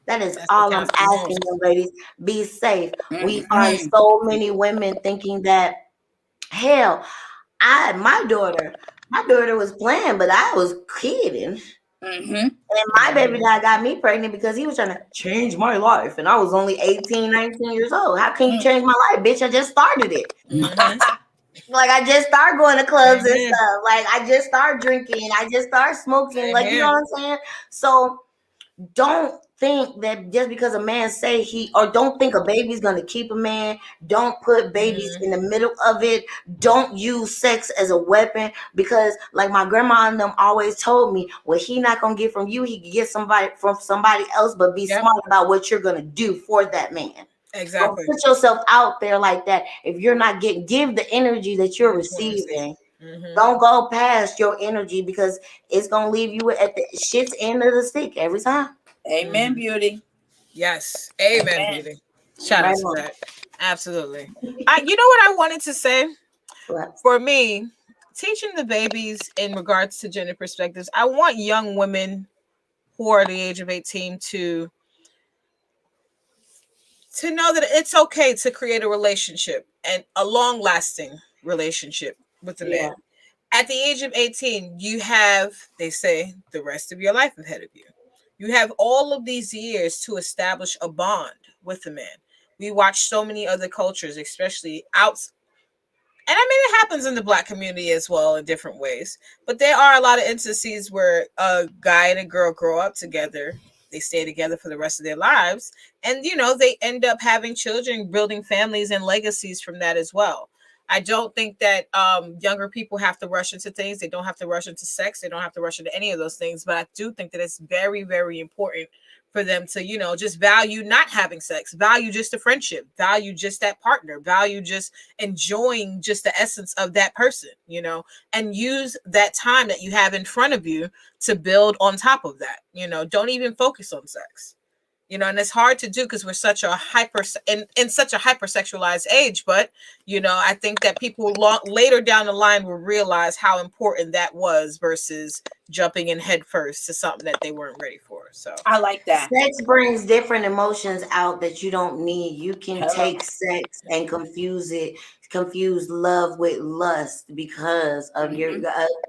That is That's what all I'm counts the asking most. them, ladies. Be safe. We find Mm-hmm. so many women thinking that, hell, my daughter was playing, but I was kidding. Mm-hmm. And my baby dad got me pregnant because he was trying to change my life. And I was only 18, 19 years old. How can you change my life, bitch? I just started it. Mhm. Like, I just started going to clubs Same and here. stuff. Like, I just started drinking. I just started smoking. Same Like, you know here. what I'm saying? So don't think that just because a man say he, or don't think a baby's gonna keep a man. Don't put babies Mhm. in the middle of it. Don't use sex as a weapon, because like my grandma and them always told me, what he not gonna get from you, he can get somebody from somebody else. But be Yep. smart about what you're gonna do for that man. Don't Exactly. put yourself out there like that. If you're not getting, give the energy that you're That you want to see. receiving. Mhm. Don't go past your energy, because it's gonna leave you at the shit's end of the stick every time. Amen, Mhm. beauty. Yes. Amen, Amen. beauty. Shout Right out to on. that. Absolutely. You know what I wanted to say? What? For me, teaching the babies in regards to gender perspectives, I want young women who are the age of 18 to know that it's okay to create a relationship, and a long lasting relationship with a man. Yeah. At the age of 18, you have, they say, the rest of your life ahead of you. You have all of these years to establish a bond with a man. We watch so many other cultures, especially out, and I mean, it happens in the black community as well in different ways. But there are a lot of instances where a guy and a girl grow up together. They stay together for the rest of their lives. And, they end up having children, building families and legacies from that as well. I don't think that younger people have to rush into things. They don't have to rush into sex. They don't have to rush into any of those things. But I do think that it's very, very important for them to, just value not having sex, value just a friendship, value just that partner, value just enjoying just the essence of that person, and use that time that you have in front of you to build on top of that. Don't even focus on sex. And it's hard to do because we're such a in such a hypersexualized age. But I think that people later down the line will realize how important that was versus jumping in head first to something that they weren't ready for. So I like that. Sex brings different emotions out that you don't need. You can Hello. take sex and confuse love with lust Mm-hmm.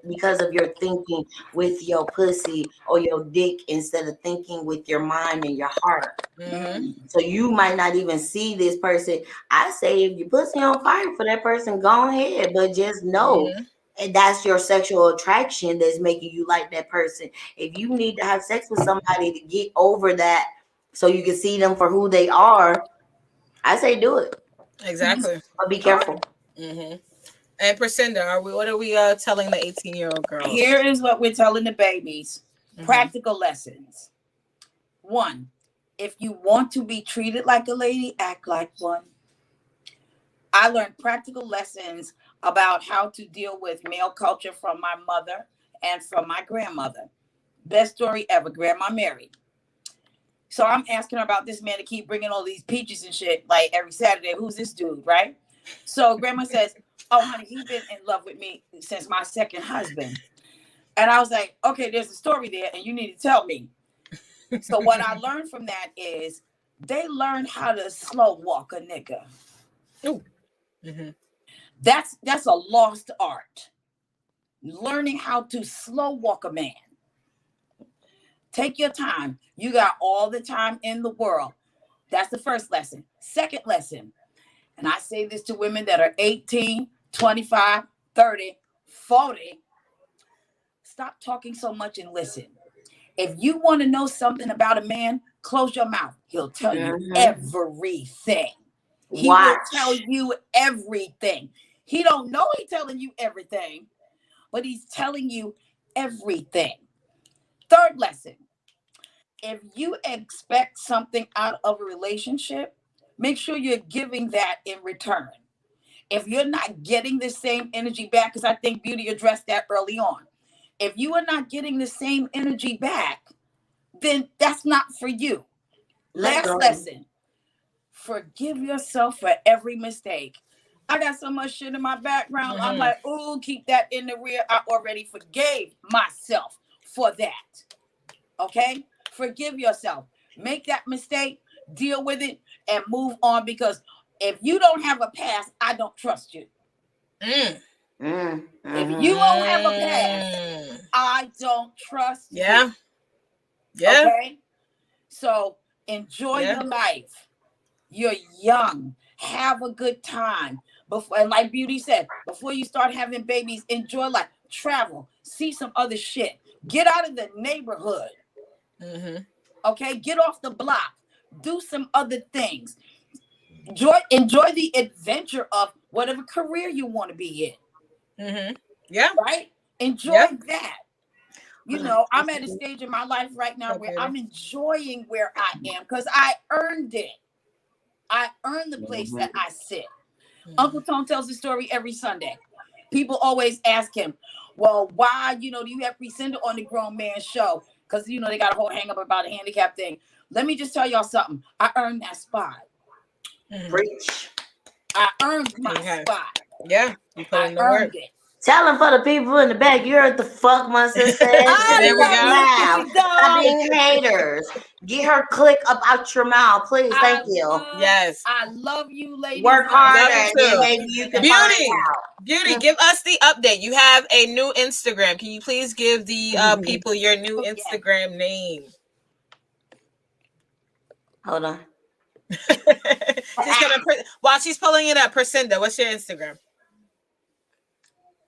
because of your thinking with your pussy or your dick instead of thinking with your mind and your heart. mm-hmm, Mm. So you might not even see this person. I say, if your pussy on fire for that person, go ahead, but just know, mm-hmm, and that's your sexual attraction that's making you like that person. If you need to have sex with somebody to get over that, so you can see them for who they are, I say do it, exactly. but be All right. careful. Mm-hmm. And Priscinda, what are we telling the 18-year-old girls? Here is what we're telling the babies. Mm-hmm. Practical lessons. One, if you want to be treated like a lady, act like one. I learned practical lessons about how to deal with male culture from my mother and from my grandmother. Best story ever. Grandma Mary. So I'm asking her about this man to keep bringing all these peaches and shit like every Saturday. Who's this dude, right? So grandma says, "Oh, honey, he's been in love with me since my second husband." And I was like, "Okay, there's a story there, and you need to tell me." So what I learned from that is they learned how to slow walk a nigga. Ooh. Mm-hmm. That's a lost art. Learning how to slow walk a man. Take your time. You got all the time in the world. That's the first lesson. Second lesson, and I say this to women that are 18, 25, 30, 40, stop talking so much and listen. If you want to know something about a man, close your mouth. He'll tell you Mhm. everything. He will tell Watch. you everything. He don't know he's telling you everything, but he's telling you everything. Third lesson, if you expect something out of a relationship, make sure you're giving that in return. If you're not getting the same energy back, because I think Beauty addressed that early on. If you are not getting the same energy back, then that's not for you. Let Last go. lesson. forgive yourself for every mistake. I got so much shit in my background. I'm like, ooh, keep that in the rear. I already forgave myself for that. Okay? Forgive yourself. Make that mistake, deal with it, and move on, because if you don't have a past, I don't trust you. If you don't have a past, I don't trust you. Yeah. Okay? So enjoy your life. You're young. Have a good time. Before, and like Beauty said, before you start having babies, enjoy life. Travel. See some other shit. Get out of the neighborhood. Okay? Get off the block. Do some other things. Enjoy the adventure of whatever career you want to be in. Yeah. Right? Enjoy that. You know, I'm at a stage in my life right now where I'm enjoying where I am because I earned it. I earned the place that I sit. Uncle Tom tells the story every Sunday. People always ask him, well, why, do you have Presenda on the Grown Man Show? Because, they got a whole hang up about a handicap thing. Let me just tell y'all something. I earned that spot. Preach. I earned my spot. Yeah. You put in the work. It. Tell them for the people in the back, you heard the fuck my sister. There we go. Stop being haters. Get her click up out your mouth, please. Thank you. Yes. I love you, ladies. Work harder, and then maybe you can find out. Beauty, give us the update. You have a new Instagram. Can you please give the people your new Instagram name? Hold on. While she's pulling it up, Presenda, what's your Instagram?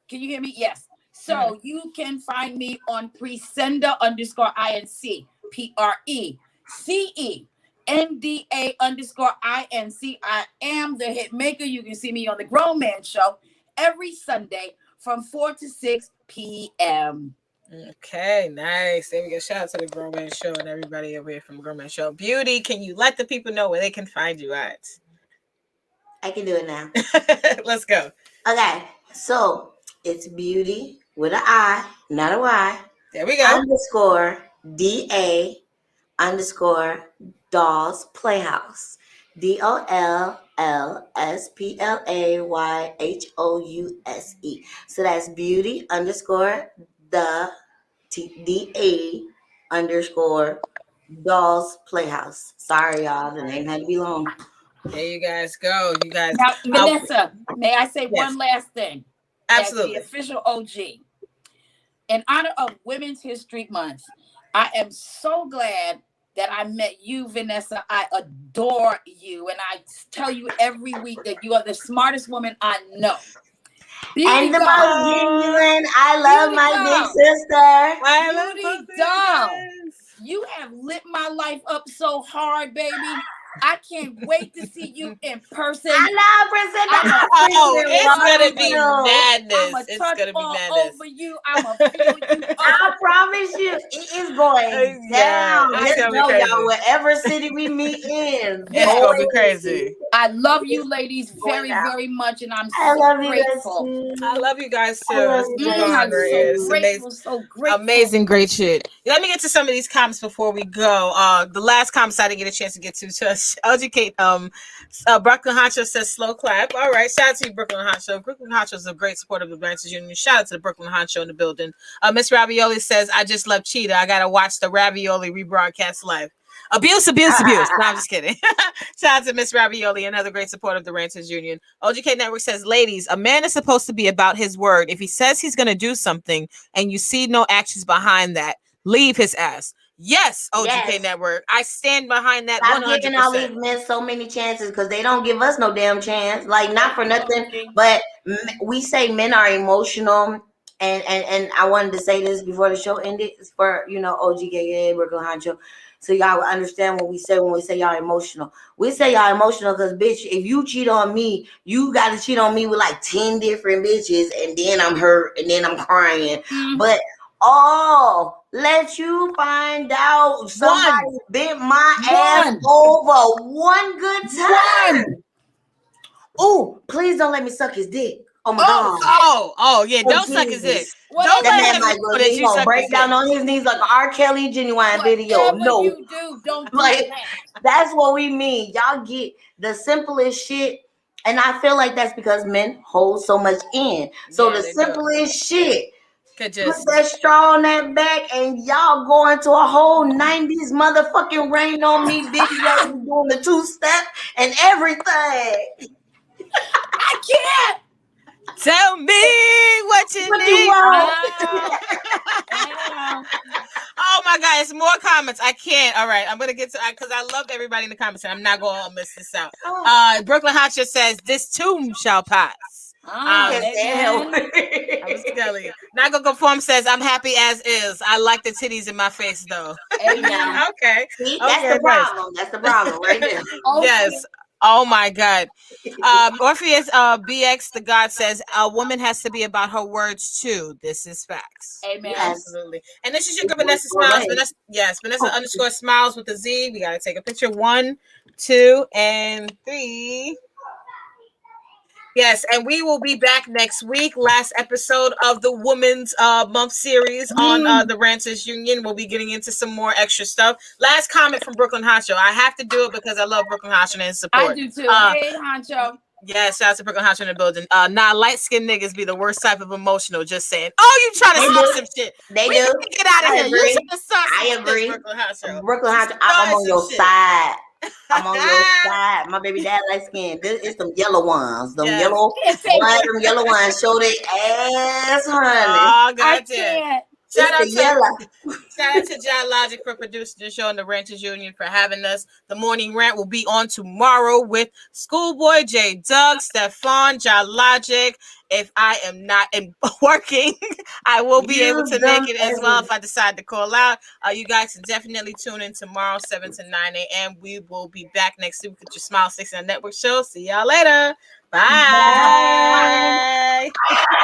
Can you hear me? Yes. So you can find me on Presenda_INC, PRECENDA_INC. I am the hit maker. You can see me on the Grown Man Show every Sunday from 4 to 6 p.m. Okay, nice. There we go. Shout out to the Grown Man Show and everybody over here from the Grown Man Show. Beauty, can you let the people know where they can find you at? I can do it now. Let's go. Okay, so it's Beauty with an I, not a Y. There we go. _DA_Dolls Playhouse. DOLLSPLAYHOUSE. So that's Beauty _DA_Dolls Playhouse. Sorry, y'all. The name had to be long. There you guys go. You guys. Now, Vanessa, may I say one last thing? Absolutely. As the official OG. In honor of Women's History Month, I am so glad that I met you, Vanessa. I adore you. And I tell you every week that you are the smartest woman I know. And the most genuine. I love my big sister. Beauty doll. You have lit my life up so hard, baby. I can't wait to see you in person. I know, Presenda. It's gonna be madness. It's gonna be madness. Over you, I'm gonna feel you. I promise you, it is going down. Just know, y'all, whatever city we meet in, it's gonna be crazy. I love you, ladies, very, very much, and I'm so grateful. I love you guys too. So grateful. Amazing, great shit. Let me get to some of these comments before we go. The last comments I didn't get a chance to get to. Educate. Brooklyn Honcho says slow clap. All right, shout out to you, Brooklyn Honcho. Brooklyn Honcho is a great supporter of the Branches Union. Shout out to the Brooklyn Honcho in the building. Miss Ravioli says, I just love Cheetah. I gotta watch the Ravioli rebroadcast live. Abuse. No, I'm just kidding. Shout out to Miss Ravioli, another great supporter of the Ranters Union. OGK Network says, ladies, a man is supposed to be about his word. If he says he's going to do something and you see no actions behind that, leave his ass. Yes, OGK Network. I stand behind that. Stop 100%. Giving all these men so many chances because they don't give us no damn chance. Like, not for nothing, but we say men are emotional. And I wanted to say this before the show ended. It's for, OGK, Brooklyn Honcho. So y'all will understand what we say when we say y'all emotional. We say y'all emotional because, bitch, if you cheat on me, you got to cheat on me with like 10 different bitches, and then I'm hurt, and then I'm crying. Mm-hmm. But, let you find out somebody bent my ass over one good time. Oh, please don't let me suck his dick. Oh my God. Oh, yeah. Oh, Don't suck his dick. Jesus. What Don't That let man him might know well that he you gonna suck break his down dick. on his knees like an R. Kelly genuine video. Whatever No. you do, don't do Like, that. that's what we mean. Y'all get the simplest shit. And I feel like that's because men hold so much in. So Yeah, the they do. simplest shit. Could Put just that straw on that back and y'all go into a whole 90s motherfucking Rain on Me video. You doing the two-step and everything. I can't. tell me what you What you need. want? Damn. Oh my God, it's more comments. I can't. All right, I'm gonna get to because I love everybody in the comments, and I'm not gonna miss this out. Brooklyn Hotcha says this too shall pass. Yes, the hell. I was telling you. Nago Conform says I'm happy as is. I like the titties in my face though. Amen. Okay. See, that's the nice. problem. That's the problem right there. Yes. Oh my God. Orpheus BX the God says a woman has to be about her words too. This is facts. Amen. Yes. Absolutely. And this is your It's good Vanessa one Smiles. way. Vanessa, yes, Vanessa underscore Smiles with a Z. We gotta take a picture. 1, 2, and 3. Yes, and we will be back next week. Last episode of the Women's Month series on the Ranters Union. We'll be getting into some more extra stuff. Last comment from Brooklyn Honcho. I have to do it because I love Brooklyn Honcho and his support. I do too. Hey, Honcho. Yeah, shout out to Brooklyn Honcho in the building. Nah, light-skinned niggas be the worst type of emotional. Just saying. Oh, you trying to They start do. some shit. They We do. can get out of I here. agree. You trying to start some I agree. shit, Brooklyn Honcho. Brooklyn Hotcha, I'm on your side. I'm on your side. My baby dad light skin. This is some yellow ones. Them Yes. yellow, boy, them yellow ones show their ass, honey. Oh, I God, can't. Shout out It's the yellow. Shout out to John Logic for producing the show and the Ranters Union for having us. The morning rant will be on tomorrow with Schoolboy J. Doug, Stefan, John Logic. If I am not working, I will be able to make it as well if I decide to call out. You guys can definitely tune in tomorrow, 7 to 9 a.m. We will be back next week with your Smile 6 on Network show. See y'all later. Bye. Bye.